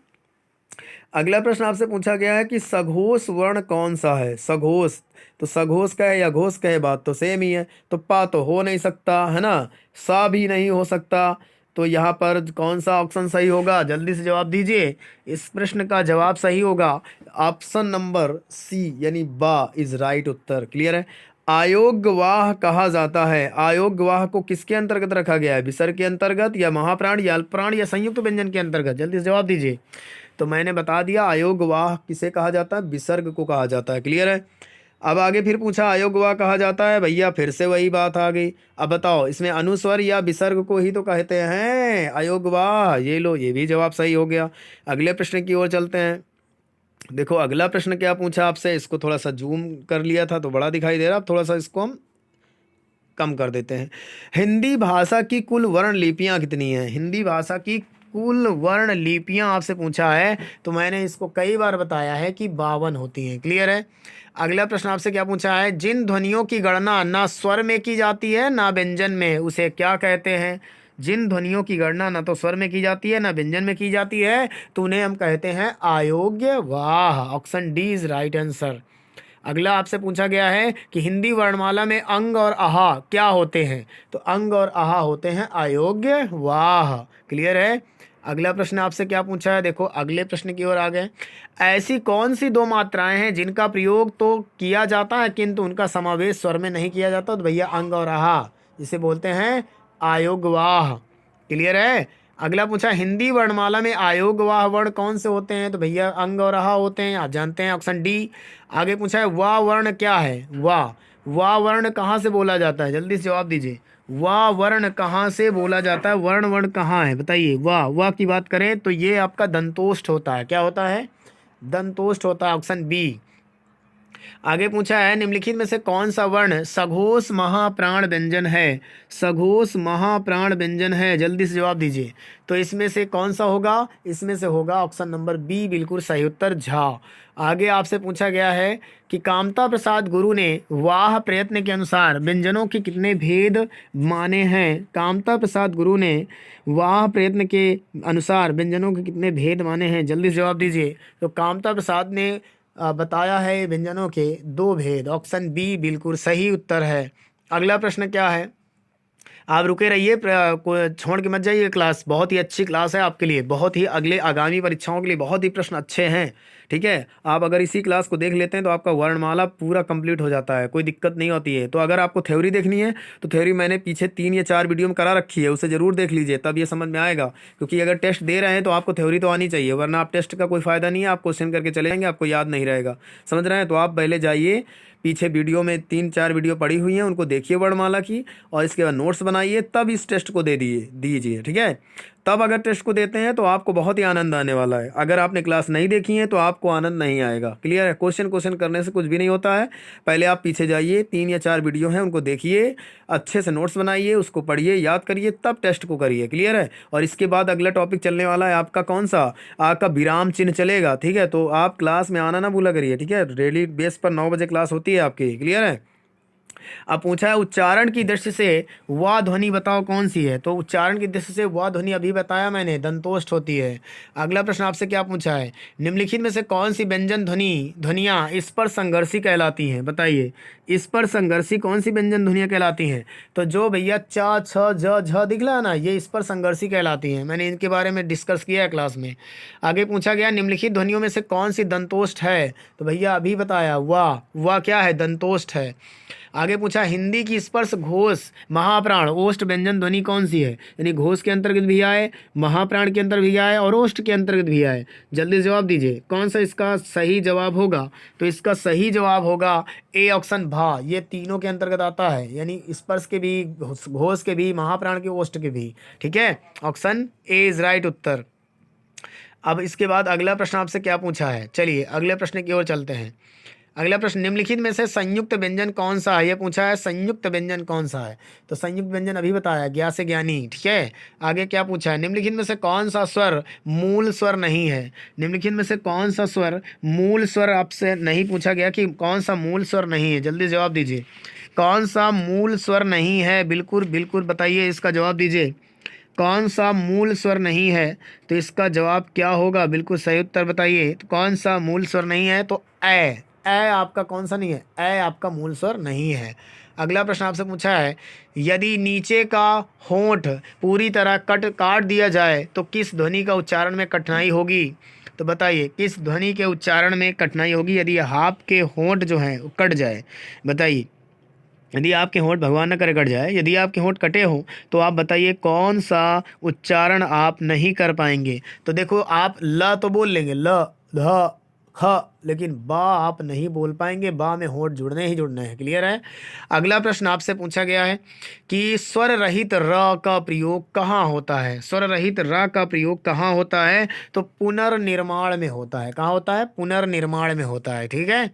अगला प्रश्न आपसे पूछा गया है कि सघोष वर्ण कौन सा है। सघोष, तो सघोष कहे या घोष कहे बात तो सेम ही है। तो पा तो हो नहीं सकता है ना, सा भी नहीं हो सकता। तो यहाँ पर कौन सा ऑप्शन सही होगा, जल्दी से जवाब दीजिए। इस प्रश्न का जवाब सही होगा ऑप्शन नंबर सी, यानी बा इज राइट उत्तर। क्लियर है। आयोगवाह कहा जाता है। आयोगवाह को किसके अंतर्गत रखा गया है, विसर्ग के अंतर्गत या महाप्राण या अल्पप्राण या संयुक्त व्यंजन के अंतर्गत, जल्दी से जवाब दीजिए। तो मैंने बता दिया, आयोगवाह किसे कहा जाता है, विसर्ग को कहा जाता है। क्लियर है। अब आगे फिर पूछा आयोगवाह कहा जाता है, भैया फिर से वही बात आ गई। अब बताओ, इसमें अनुस्वर या विसर्ग को ही तो कहते हैं आयोगवाह। ये लो, ये भी जवाब सही हो गया। अगले प्रश्न की ओर चलते हैं। देखो अगला प्रश्न क्या पूछा आपसे, इसको थोड़ा सा जूम कर लिया था तो बड़ा दिखाई दे रहा, अब थोड़ा सा इसको हम कम कर देते हैं। हिंदी भाषा की कुल वर्ण लिपियां कितनी हैं। हिंदी भाषा की कुल वर्ण लिपियां आपसे पूछा है, तो मैंने इसको कई बार बताया है कि 52 होती हैं। क्लियर है। अगला प्रश्न आपसे क्या पूछा है, जिन ध्वनियों की गणना ना स्वर में की जाती है ना व्यंजन में, उसे क्या कहते हैं। जिन ध्वनियों की गणना ना तो स्वर में की जाती है ना व्यंजन में की जाती है, तो उन्हें हम कहते हैं अयोग्य वाह। Option D is right answer. अगला आपसे पूछा गया है कि हिंदी वर्णमाला में अंग और आहा क्या होते हैं। तो अंग और आहा होते हैं अयोग्य वाह। क्लियर है। अगला प्रश्न आपसे क्या पूछा है, देखो अगले प्रश्न की ओर आ गए। ऐसी कौन सी दो मात्राएं हैं जिनका प्रयोग तो किया जाता है किंतु उनका समावेश स्वर में नहीं किया जाता। तो भैया अंग और आहा, जिसे बोलते हैं आयोगवाह। क्लियर है। अगला पूछा हिंदी वर्णमाला में आयोगवाह वर्ण कौन से होते हैं। तो भैया अंग और आहा होते हैं, आप जानते हैं, ऑप्शन डी। आगे पूछा है वाह वर्ण क्या है। वाह, वाह वर्ण कहाँ से बोला जाता है, जल्दी से जवाब दीजिए। वाह वर्ण कहाँ से बोला जाता है, वर्ण वर्ण कहाँ है बताइए। वाह, वाह की बात करें तो ये आपका दंतोष्ठ होता है। क्या होता है, दंतोष्ठ होता है, ऑप्शन बी। आगे पूछा है निम्नलिखित में से कौन सा वर्ण सघोष महाप्राण व्यंजन है। सघोष महाप्राण व्यंजन है, जल्दी से जवाब दीजिए। तो इसमें से कौन सा होगा, इसमें से होगा ऑप्शन नंबर बी, बिल्कुल सही उत्तर, झा। आगे आपसे पूछा गया है कि कामता प्रसाद गुरु ने वाह प्रयत्न के अनुसार व्यंजनों के कितने भेद माने हैं। कामता प्रसाद गुरु ने वाह प्रयत्न के अनुसार व्यंजनों के कितने भेद माने हैं, जल्दी से जवाब दीजिए। तो कामता प्रसाद ने बताया है व्यंजनों के 2 भेद, ऑप्शन बी बिल्कुल सही उत्तर है। अगला प्रश्न क्या है, आप रुके रहिए, छोड़ के मत जाइए क्लास, बहुत ही अच्छी क्लास है आपके लिए, बहुत ही अगले आगामी परीक्षाओं के लिए बहुत ही प्रश्न अच्छे हैं। ठीक है, आप अगर इसी क्लास को देख लेते हैं तो आपका वर्णमाला पूरा कंप्लीट हो जाता है, कोई दिक्कत नहीं होती है। तो अगर आपको थ्योरी देखनी है तो थ्योरी मैंने पीछे 3 या 4 वीडियो में करा रखी है, उसे ज़रूर देख लीजिए, तब ये समझ में आएगा। क्योंकि अगर टेस्ट दे रहे हैं तो आपको थ्योरी तो आनी चाहिए, वरना आप टेस्ट का कोई फ़ायदा नहीं है, आप क्वेश्चन करके चले जाएंगे, आपको याद नहीं रहेगा। समझ रहे हैं। तो आप पहले जाइए, पीछे वीडियो में 3-4 वीडियो पड़ी हुई हैं, उनको देखिए वर्णमाला की, और इसके बाद नोट्स बनाइए, तब इस टेस्ट को दीजिए। ठीक है, तब अगर टेस्ट को देते हैं तो आपको बहुत ही आनंद आने वाला है। अगर आपने क्लास नहीं देखी है तो आपको आनंद नहीं आएगा। क्लियर है। क्वेश्चन करने से कुछ भी नहीं होता है। पहले आप पीछे जाइए, 3 या 4 वीडियो हैं, उनको देखिए, अच्छे से नोट्स बनाइए, उसको पढ़िए, याद करिए, तब टेस्ट को करिए। क्लियर है। और इसके बाद अगला टॉपिक चलने वाला है आपका कौन सा, आपका विराम चिन्ह चलेगा। ठीक है, तो आप क्लास में आना ना भूला करिए। ठीक है, डेली बेस पर 9 बजे क्लास होती है आपकी। क्लियर है। अब पूछा है उच्चारण की दृष्टि से वाह ध्वनि बताओ कौन सी है। तो उच्चारण की दृष्टि से वाह ध्वनि अभी बताया मैंने, दंतोष्ठ होती है। अगला प्रश्न आपसे क्या पूछा है, निम्नलिखित में से कौन सी व्यंजन ध्वनियाँ स्पर्श संघर्षी कहलाती हैं। बताइए, स्पर्श संघर्षी कौन सी व्यंजन ध्वनियाँ कहलाती हैं। तो जो भैया च छ ज झ दिखला है ना, ये स्पर्श संघर्षी कहलाती हैं। मैंने इनके बारे में डिस्कस किया है क्लास में। आगे पूछा गया निम्नलिखित ध्वनियों में से कौन सी दंतोष्ठ है। तो भैया अभी बताया, वाह, वाह क्या है, दंतोष्ठ है। आगे पूछा हिंदी की स्पर्श घोष महाप्राण ओष्ठ व्यंजन ध्वनि कौन सी है। यानी घोष के अंतर्गत भी आए, महाप्राण के अंतर्गत भी आए और ओष्ठ के अंतर्गत भी आए। जल्दी जवाब दीजिए, कौन सा इसका सही जवाब होगा। तो इसका सही जवाब होगा ए, ऑप्शन भा। ये तीनों के अंतर्गत आता है, यानी स्पर्श के भी, घोष के भी, महाप्राण के, ओष्ठ के भी। ठीक है, ऑप्शन ए इज राइट उत्तर। अब इसके बाद अगला प्रश्न आपसे क्या पूछा है, चलिए अगले प्रश्न की ओर चलते हैं। अगला प्रश्न, निम्नलिखित में से संयुक्त व्यंजन कौन सा है? ये पूछा है संयुक्त व्यंजन कौन सा है, तो संयुक्त व्यंजन अभी बताया, ज्ञा से ज्ञानी, ठीक है। आगे क्या पूछा है, निम्नलिखित में से कौन सा स्वर मूल स्वर नहीं है? निम्नलिखित में से कौन सा स्वर मूल स्वर, आपसे नहीं पूछा गया कि कौन सा मूल स्वर नहीं है, जल्दी जवाब दीजिए। कौन सा मूल स्वर नहीं है? बिल्कुल बिल्कुल बताइए, इसका जवाब दीजिए। कौन सा मूल स्वर नहीं है, तो इसका जवाब क्या होगा? बिल्कुल सही उत्तर बताइए। तो कौन सा मूल स्वर नहीं है? तो ए आपका कौन सा नहीं है? ए आपका मूल स्वर नहीं है। अगला प्रश्न आपसे पूछा है, यदि नीचे का होंठ पूरी तरह काट दिया जाए तो किस ध्वनि का उच्चारण में कठिनाई होगी? तो बताइए किस ध्वनि के उच्चारण में कठिनाई होगी यदि आपके होंठ जो हैं वो कट जाए? बताइए, यदि आपके होंठ, भगवान न करे कट जाए, यदि आपके होंठ कटे हों तो आप बताइए कौन सा उच्चारण आप नहीं कर पाएंगे? तो देखो, आप ल तो बोल लेंगे, ल, ध, ख, लेकिन बा आप नहीं बोल पाएंगे, बा में होंठ जुड़ने ही जुड़ने हैं। क्लियर है? अगला प्रश्न आपसे पूछा गया है कि स्वर रहित र का प्रयोग कहाँ होता है? स्वर रहित र का प्रयोग कहाँ होता है? तो पुनर्निर्माण में होता है। कहाँ होता है? पुनर्निर्माण में होता है, ठीक है।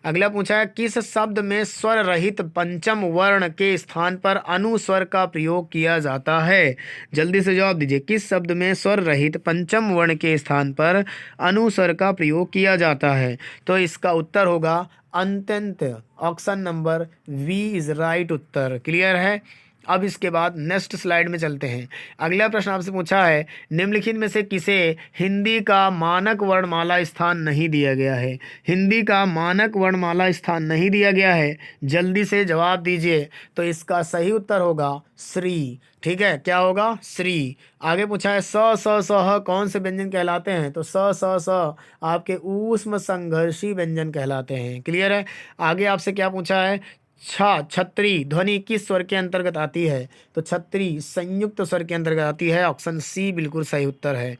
अगला पूछा है, किस शब्द में स्वर रहित पंचम वर्ण के स्थान पर अनुस्वर का प्रयोग किया जाता है? जल्दी से जवाब दीजिए, किस शब्द में स्वर रहित पंचम वर्ण के स्थान पर अनुस्वर का प्रयोग किया जाता है? तो इसका उत्तर होगा अंत्यंत, option number V is right उत्तर। क्लियर है? अब इसके बाद नेक्स्ट स्लाइड में चलते हैं। अगला प्रश्न आपसे पूछा है, निम्नलिखित में से किसे हिंदी का मानक वर्णमाला स्थान नहीं दिया गया है? हिंदी का मानक वर्णमाला स्थान नहीं दिया गया है, जल्दी से जवाब दीजिए। तो इसका सही उत्तर होगा श्री, ठीक है। क्या होगा? श्री। आगे पूछा है, स कौन से व्यंजन कहलाते हैं? तो स आपके ऊष्म संघर्षी व्यंजन कहलाते हैं। क्लियर है? आगे आपसे क्या पूछा है, छत्री ध्वनि किस स्वर के अंतर्गत आती है? तो छत्री संयुक्त स्वर के अंतर्गत आती है, ऑप्शन सी बिल्कुल सही उत्तर है।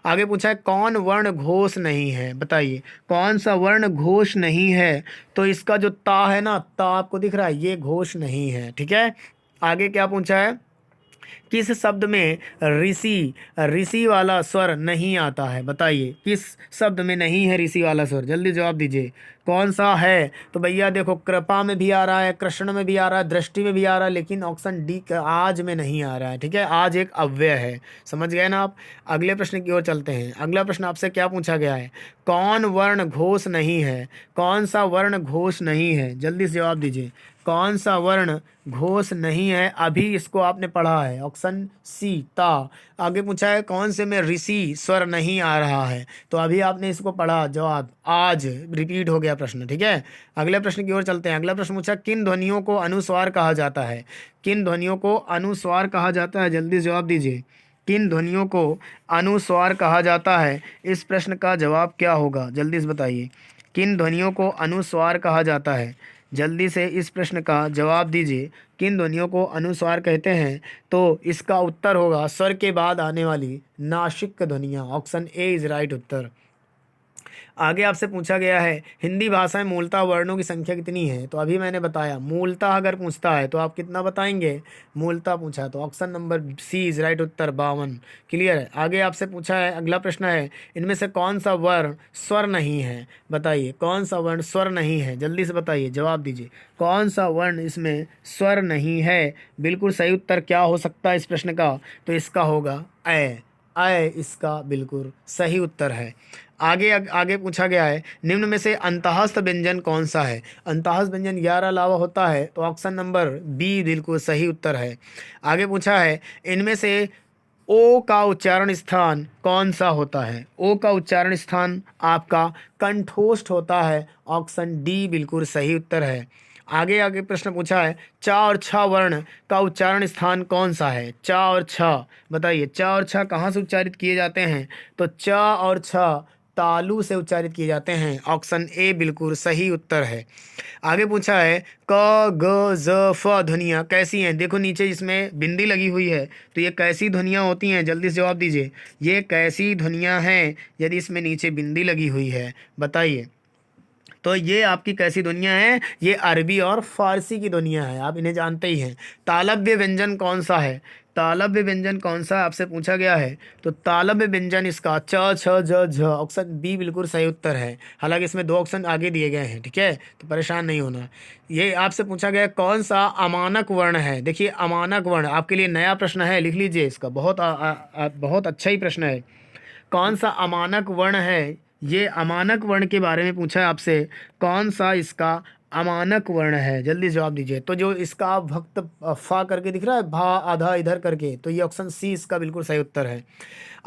आगे पूछा है, कौन वर्ण घोष नहीं है? बताइए कौन सा वर्ण घोष नहीं है? तो इसका जो ता है ना, ता आपको दिख रहा है, ये घोष नहीं है, ठीक है। आगे क्या पूछा है, किस शब्द में ऋषि वाला स्वर नहीं आता है? बताइए किस शब्द में नहीं है ऋषि वाला स्वर? जल्दी जवाब दीजिए, कौन सा है? तो भैया देखो, कृपा में भी आ रहा है, कृष्ण में भी आ रहा है, दृष्टि में भी आ रहा है, लेकिन ऑप्शन डी आज में नहीं आ रहा है, ठीक है। आज एक अव्यय है, समझ गए ना आप। अगले प्रश्न की ओर चलते हैं। अगला प्रश्न आपसे क्या पूछा गया है, कौन वर्ण घोष नहीं है? कौन सा वर्ण घोष नहीं है? जल्दी से जवाब दीजिए, कौन सा वर्ण घोष नहीं है? अभी इसको आपने पढ़ा है, ऑप्शन सी ता। आगे पूछा है, कौन से में ऋषि स्वर नहीं आ रहा है? तो अभी आपने इसको पढ़ा, जवाब आज, रिपीट हो गया प्रश्न, ठीक है। अगले प्रश्न की ओर चलते हैं। अगला प्रश्न पूछा, किन ध्वनियों को अनुस्वार कहा जाता है? किन ध्वनियों को अनुस्वार कहा जाता है? जल्दी जवाब दीजिए, किन ध्वनियों को अनुस्वार कहा जाता है? इस प्रश्न का जवाब क्या होगा? जल्दी से बताइए, किन ध्वनियों को अनुस्वार कहा जाता है? जल्दी से इस प्रश्न का जवाब दीजिए, किन ध्वनियों को अनुस्वार कहते हैं? तो इसका उत्तर होगा स्वर के बाद आने वाली नासिक ध्वनियाँ, ऑप्शन ए इज राइट उत्तर। आगे आपसे पूछा गया है, हिंदी भाषा में मूलतः वर्णों की संख्या कितनी है? तो अभी मैंने बताया, मूलतः अगर पूछता है तो आप कितना बताएंगे? मूलतः पूछा है तो option number C is right उत्तर, 52। क्लियर है? आगे आपसे पूछा है, अगला प्रश्न है, इनमें से कौन सा वर्ण स्वर नहीं है? बताइए कौन सा वर्ण स्वर नहीं है? जल्दी से बताइए, जवाब दीजिए, कौन सा वर्ण इसमें स्वर नहीं है? बिल्कुल सही उत्तर क्या हो सकता है इस प्रश्न का? तो इसका होगा ए, इसका बिल्कुल सही उत्तर है। आगे पूछा गया है, निम्न में से अंतःस्थ व्यंजन कौन सा है? अंतःस्थ व्यंजन 11 अलावा होता है, तो ऑप्शन नंबर बी बिल्कुल सही उत्तर है। आगे पूछा है, इनमें से ओ का उच्चारण स्थान कौन सा होता है? ओ का उच्चारण स्थान आपका कंठोष्ठ होता है, ऑप्शन डी बिल्कुल सही उत्तर है। आगे प्रश्न पूछा है, चा और छ वर्ण का उच्चारण स्थान कौन सा है? चा और छ, बताइए चा और छ कहाँ से उच्चारित किए जाते हैं? तो चा और छ तालु से उच्चारित किए जाते हैं, ऑप्शन ए बिल्कुल सही उत्तर है। आगे पूछा है, क ग ज फ ध्वनियाँ कैसी हैं? देखो नीचे इसमें बिंदी लगी हुई है, तो ये कैसी ध्वनियाँ होती हैं? जल्दी से जवाब दीजिए, ये कैसी ध्वनियाँ हैं यदि इसमें नीचे बिंदी लगी हुई है? बताइए। तो ये आपकी कैसी ध्वनियाँ हैं? ये अरबी और फारसी की ध्वनियाँ हैं, आप इन्हें जानते ही हैं। तालव्य व्यंजन कौन सा है? तालव्य व्यंजन कौन सा आपसे पूछा गया है, तो तालव्य व्यंजन इसका च छ ज झ, ऑप्शन बी बिल्कुल सही उत्तर है। हालांकि इसमें 2 ऑप्शन आगे दिए गए हैं, ठीक है, तो परेशान नहीं होना। ये आपसे पूछा गया कौन सा अमानक वर्ण है। देखिए अमानक वर्ण आपके लिए नया प्रश्न है, लिख लीजिए इसका, बहुत अच्छा ही प्रश्न है। कौन सा अमानक वर्ण है, ये अमानक वर्ण के बारे में पूछा है आपसे, कौन सा इसका अमानक वर्ण है, जल्दी जवाब दीजिए। तो जो इसका भक्त फा करके दिख रहा है, भा आधा इधर करके, तो ये ऑप्शन सी इसका बिल्कुल सही उत्तर है।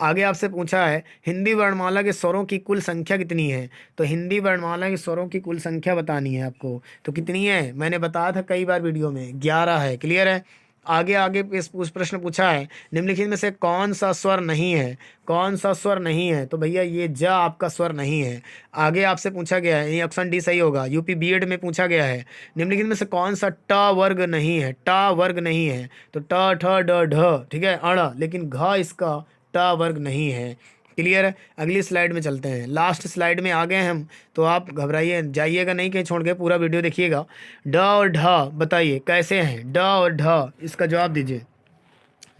आगे आपसे पूछा है हिंदी वर्णमाला के स्वरों की कुल संख्या कितनी है, तो हिंदी वर्णमाला के स्वरों की कुल संख्या बतानी है आपको। तो कितनी है, मैंने बताया था कई बार वीडियो में, 11 है। क्लियर है। आगे आगे इस प्रश्न पूछा है निम्नलिखित में से कौन सा स्वर नहीं है, कौन सा स्वर नहीं है, तो भैया ये ज आपका स्वर नहीं है। आगे आपसे पूछा गया है, ये ऑप्शन डी सही होगा, यूपी बीएड में पूछा गया है निम्नलिखित में से कौन सा ट वर्ग नहीं है, ट वर्ग नहीं है, तो ट ठ ड ढ, ठीक है, अड़, लेकिन घ इसका ट वर्ग नहीं है। क्लियर है। अगली स्लाइड में चलते हैं, लास्ट स्लाइड में आ गए हम, तो आप घबराइए जाइएगा नहीं कहीं छोड़ के, पूरा वीडियो देखिएगा। ड और ढ बताइए कैसे हैं, ड और ढ इसका जवाब दीजिए।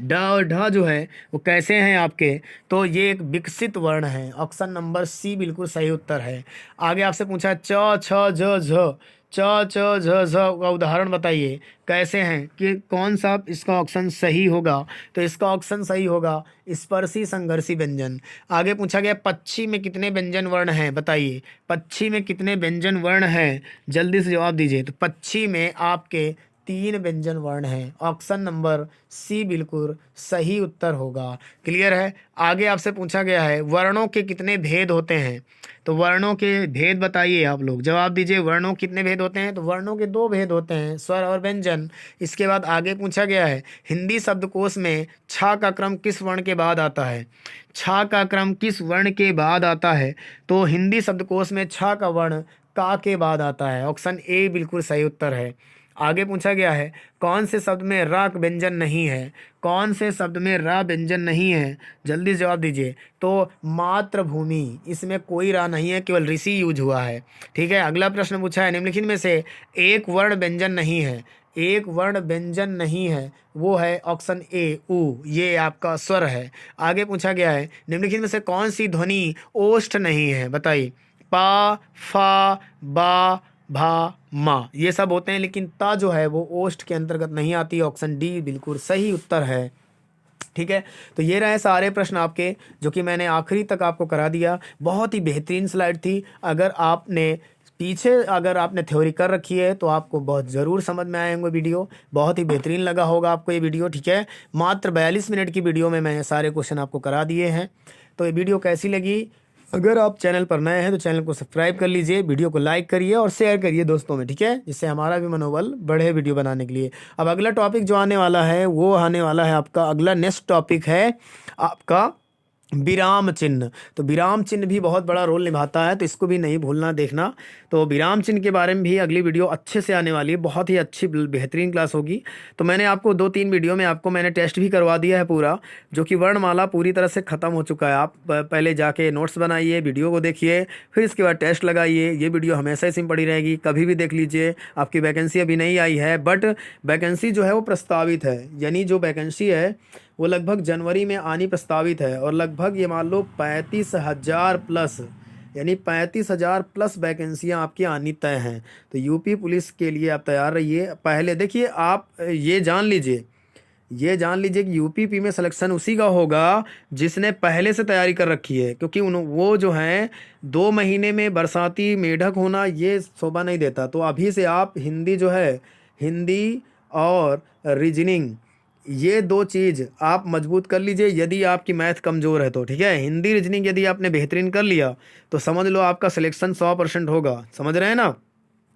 ड और ढ जो है वो कैसे हैं आपके, तो ये एक विकसित वर्ण है, ऑप्शन नंबर सी बिल्कुल सही उत्तर है। आगे आपसे पूछा च छ ज झ, च च झ झ का उदाहरण बताइए कैसे हैं, कि कौन सा इसका ऑप्शन सही होगा, तो इसका ऑप्शन सही होगा स्पर्शी संघर्षी व्यंजन। आगे पूछा गया पक्षी में कितने व्यंजन वर्ण हैं, बताइए पक्षी में कितने व्यंजन वर्ण हैं, जल्दी से जवाब दीजिए। तो पक्षी में आपके 3 व्यंजन वर्ण हैं, ऑप्शन नंबर सी बिल्कुल सही उत्तर होगा। क्लियर है। आगे आपसे पूछा गया है वर्णों के कितने भेद होते हैं, तो वर्णों के भेद बताइए, आप लोग जवाब दीजिए। वर्णों कितने भेद होते हैं, तो वर्णों के 2 भेद होते हैं, स्वर और व्यंजन। इसके बाद आगे पूछा गया है हिंदी शब्दकोश में छ का क्रम किस वर्ण के बाद आता है, छ का क्रम किस वर्ण के बाद आता है, तो हिंदी शब्दकोश में छ का वर्ण का के बाद आता है, ऑप्शन ए बिल्कुल सही उत्तर है। आगे पूछा गया है कौन से शब्द में रा व्यंजन नहीं है, कौन से शब्द में रा व्यंजन नहीं है, जल्दी जवाब दीजिए। तो मातृभूमि, इसमें कोई रा नहीं है, केवल ऋषि यूज हुआ है। ठीक है। अगला प्रश्न पूछा है निम्नलिखित में से एक वर्ण व्यंजन नहीं है, एक वर्ण व्यंजन नहीं है, वो है ऑप्शन ए उ, ये आपका स्वर है। आगे पूछा गया है निम्नलिखित में से कौन सी ध्वनि ओष्ठ नहीं है, बताइए। पा फा बा भा मा ये सब होते हैं, लेकिन ता जो है वो ओष्ठ के अंतर्गत नहीं आती, ऑप्शन डी बिल्कुल सही उत्तर है। ठीक है। तो ये रहे सारे प्रश्न आपके, जो कि मैंने आखिरी तक आपको करा दिया। बहुत ही बेहतरीन स्लाइड थी। अगर आपने थ्योरी कर रखी है तो आपको बहुत ज़रूर समझ में आएंगे वीडियो, बहुत ही बेहतरीन लगा होगा आपको ये वीडियो। ठीक है। मात्र 42 मिनट की वीडियो में मैंने सारे क्वेश्चन आपको करा दिए हैं। तो ये वीडियो कैसी लगी, अगर आप चैनल पर नए हैं तो चैनल को सब्सक्राइब कर लीजिए, वीडियो को लाइक करिए और शेयर करिए दोस्तों में, ठीक है, जिससे हमारा भी मनोबल बढ़े वीडियो बनाने के लिए। अब अगला टॉपिक जो आने वाला है वो आने वाला है आपका, अगला नेक्स्ट टॉपिक है आपका विराम चिन्ह। तो विराम चिन्ह भी बहुत बड़ा रोल निभाता है, तो इसको भी नहीं भूलना देखना। तो विराम चिन्ह के बारे में भी अगली वीडियो अच्छे से आने वाली है, बहुत ही अच्छी बेहतरीन क्लास होगी। तो मैंने आपको 2-3 वीडियो में आपको मैंने टेस्ट भी करवा दिया है पूरा, जो कि वर्णमाला पूरी तरह से ख़त्म हो चुका है। आप पहले जाके नोट्स बनाइए, वीडियो को देखिए, फिर इसके बाद टेस्ट लगाइए। ये वीडियो हमेशा ही सिम पड़ी रहेगी, कभी भी देख लीजिए। आपकी वैकेंसी अभी नहीं आई है, बट वैकेंसी जो है वो प्रस्तावित है, यानी जो वैकेंसी है वो लगभग जनवरी में आनी प्रस्तावित है, और लगभग ये मान लो 35,000 प्लस, यानी 35,000 प्लस वैकेंसियाँ आपकी आनी तय हैं। तो यूपी पुलिस के लिए आप तैयार रहिए। पहले देखिए, आप ये जान लीजिए कि यूपी में सिलेक्शन उसी का होगा जिसने पहले से तैयारी कर रखी है, क्योंकि वो जो हैं 2 महीने में बरसाती मेढक होना ये शोभा नहीं देता। तो अभी से आप हिंदी और रीजनिंग, ये 2 चीज़ आप मजबूत कर लीजिए। यदि आपकी मैथ कमज़ोर है तो, ठीक है, हिंदी रीजनिंग यदि आपने बेहतरीन कर लिया तो समझ लो आपका सिलेक्शन 100% होगा। समझ रहे हैं ना।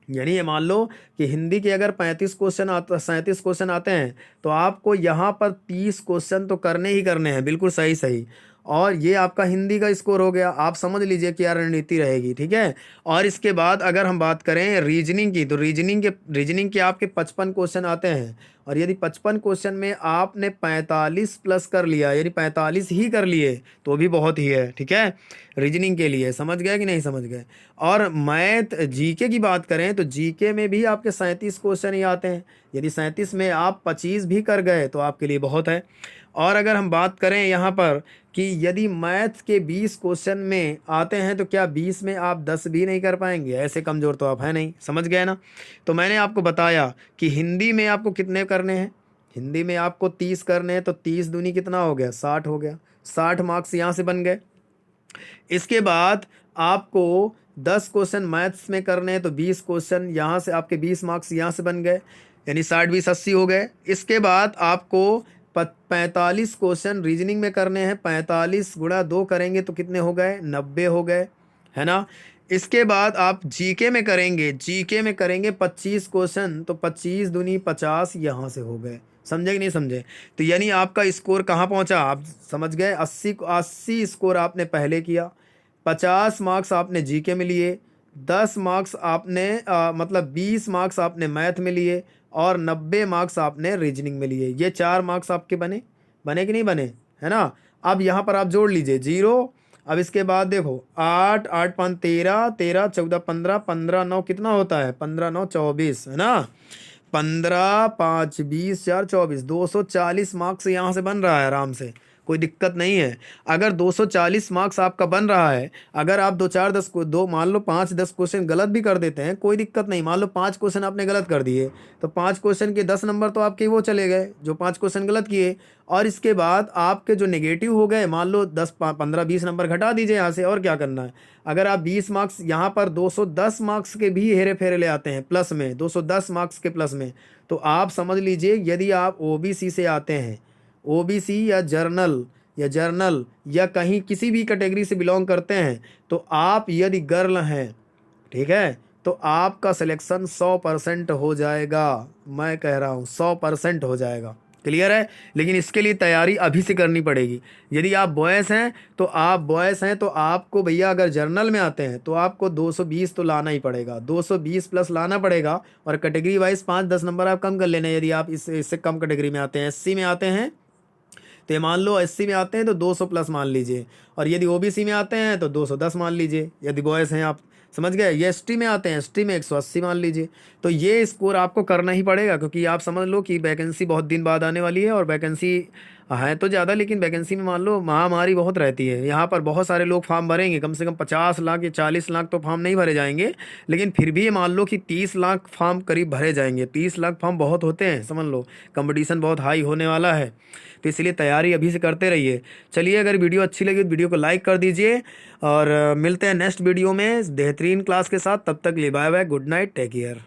यानी ये मान लो कि हिंदी के अगर 37 क्वेश्चन आते हैं तो आपको यहाँ पर 30 क्वेश्चन तो करने ही करने हैं, बिल्कुल सही। और ये आपका हिंदी का स्कोर हो गया। आप समझ लीजिए क्या रणनीति रहेगी, ठीक है। और इसके बाद अगर हम बात करें रीजनिंग की, तो रीजनिंग के आपके 55 क्वेश्चन आते हैं, और यदि 55 क्वेश्चन में आपने 45 प्लस कर लिया, यानी 45 ही कर लिए, तो भी बहुत ही है, ठीक है, रीजनिंग के लिए। समझ गए कि नहीं समझ गए? और मैथ जीके की बात करें तो जीके में भी आपके 37 क्वेश्चन ही आते हैं। यदि 37 में आप 25 भी कर गए तो आपके लिए बहुत है। और अगर हम बात करें यहाँ पर कि यदि मैथ के 20 क्वेश्चन में आते हैं तो क्या 20 में आप 10 भी नहीं कर पाएंगे? ऐसे कमज़ोर तो आप हैं नहीं। समझ गए ना? तो मैंने आपको बताया कि हिंदी में आपको कितने करने हैं। हिंदी में आपको 30 करने हैं, तो 30 दूनी कितना हो गया? 60 हो गया। 60 मार्क्स यहाँ से बन गए। इसके बाद आपको 10 क्वेश्चन मैथ्स में करने हैं, तो 20 क्वेश्चन यहाँ से आपके 20 मार्क्स यहाँ से बन गए, यानी 60 20 80 हो गए। इसके बाद आपको 45 क्वेश्चन रीजनिंग में करने हैं, 45 गुणा 2 करेंगे तो कितने हो गए? 90 हो गए, है ना। इसके बाद आप जीके में करेंगे, जीके में करेंगे 25 क्वेश्चन, तो 25 दूनी 50 यहाँ से हो गए। समझे कि नहीं समझे? तो यानी आपका स्कोर कहाँ पहुँचा? आप समझ गए। 80 स्कोर आपने पहले किया, 50 मार्क्स आपने जीके में लिए, 10 मार्क्स आपने मतलब 20 मार्क्स आपने मैथ में लिए, और 90 मार्क्स आपने रीजनिंग में लिए। ये 4 मार्क्स आपके बने, बने कि नहीं बने, है ना। अब यहाँ पर आप जोड़ लीजिए 0। अब इसके बाद देखो 8 8 5 13, 13 14 15, 15 9 कितना होता है? 15 9 24, है ना। 15 5 20 4 24, 240 मार्क्स यहाँ से बन रहा है आराम से, कोई दिक्कत नहीं है। अगर 240 मार्क्स आपका बन रहा है, अगर आप 2 4 10 को 2 मान लो 5 10 क्वेश्चन गलत भी कर देते हैं, कोई दिक्कत नहीं। मान लो 5 क्वेश्चन आपने गलत कर दिए, तो 5 क्वेश्चन के 10 नंबर तो आपके वो चले गए जो 5 क्वेश्चन गलत किए। और इसके बाद आपके जो नेगेटिव हो गए, मान लो 10 15 20 नंबर घटा दीजिए यहाँ से, और क्या करना है। अगर आप 20 मार्क्स यहाँ पर 210 मार्क्स के भी हेरे फेरे ले आते हैं प्लस में, 210 मार्क्स के प्लस में, तो आप समझ लीजिए यदि आप ओबीसी से आते हैं, ओबीसी या जर्नल या कहीं किसी भी कैटेगरी से बिलोंग करते हैं, तो आप यदि गर्ल हैं, ठीक है, तो आपका सिलेक्शन 100% हो जाएगा। मैं कह रहा हूँ 100% हो जाएगा। क्लियर है? लेकिन इसके लिए तैयारी अभी से करनी पड़ेगी। यदि आप बॉयज़ हैं तो आपको भैया, अगर जर्नल में आते हैं तो आपको 220 तो लाना ही पड़ेगा, 220 प्लस लाना पड़ेगा। और कैटेगरी वाइज 5-10 नंबर आप कम कर लेना। यदि आप इससे कम कैटेगरी में आते हैं, एससी में आते हैं, तो मान लो एससी में आते हैं तो 200 प्लस मान लीजिए, और यदि ओबीसी में आते हैं तो 210 मान लीजिए, यदि बॉयज़ हैं आप। समझ गए? ये एसटी में आते हैं, एसटी में 180 मान लीजिए। तो ये स्कोर आपको करना ही पड़ेगा, क्योंकि आप समझ लो कि वैकेंसी बहुत दिन बाद आने वाली है, और वैकेंसी है तो ज़्यादा, लेकिन वैकेंसी में मान लो महामारी बहुत रहती है। यहाँ पर बहुत सारे लोग फॉर्म भरेंगे, कम से कम 50 लाख या 40 लाख तो फॉर्म नहीं भरे जाएंगे, लेकिन फिर भी मान लो कि 30 लाख फॉर्म करीब भरे जाएंगे। 30 लाख फॉर्म बहुत होते हैं, समझ लो कंपटीशन बहुत हाई होने वाला है। तो इसलिए तैयारी अभी से करते रहिए। चलिए, अगर वीडियो अच्छी लगी तो वीडियो को लाइक कर दीजिए, और मिलते हैं नेक्स्ट वीडियो में बेहतरीन क्लास के साथ। तब तक लिए bye bye, good night, take care.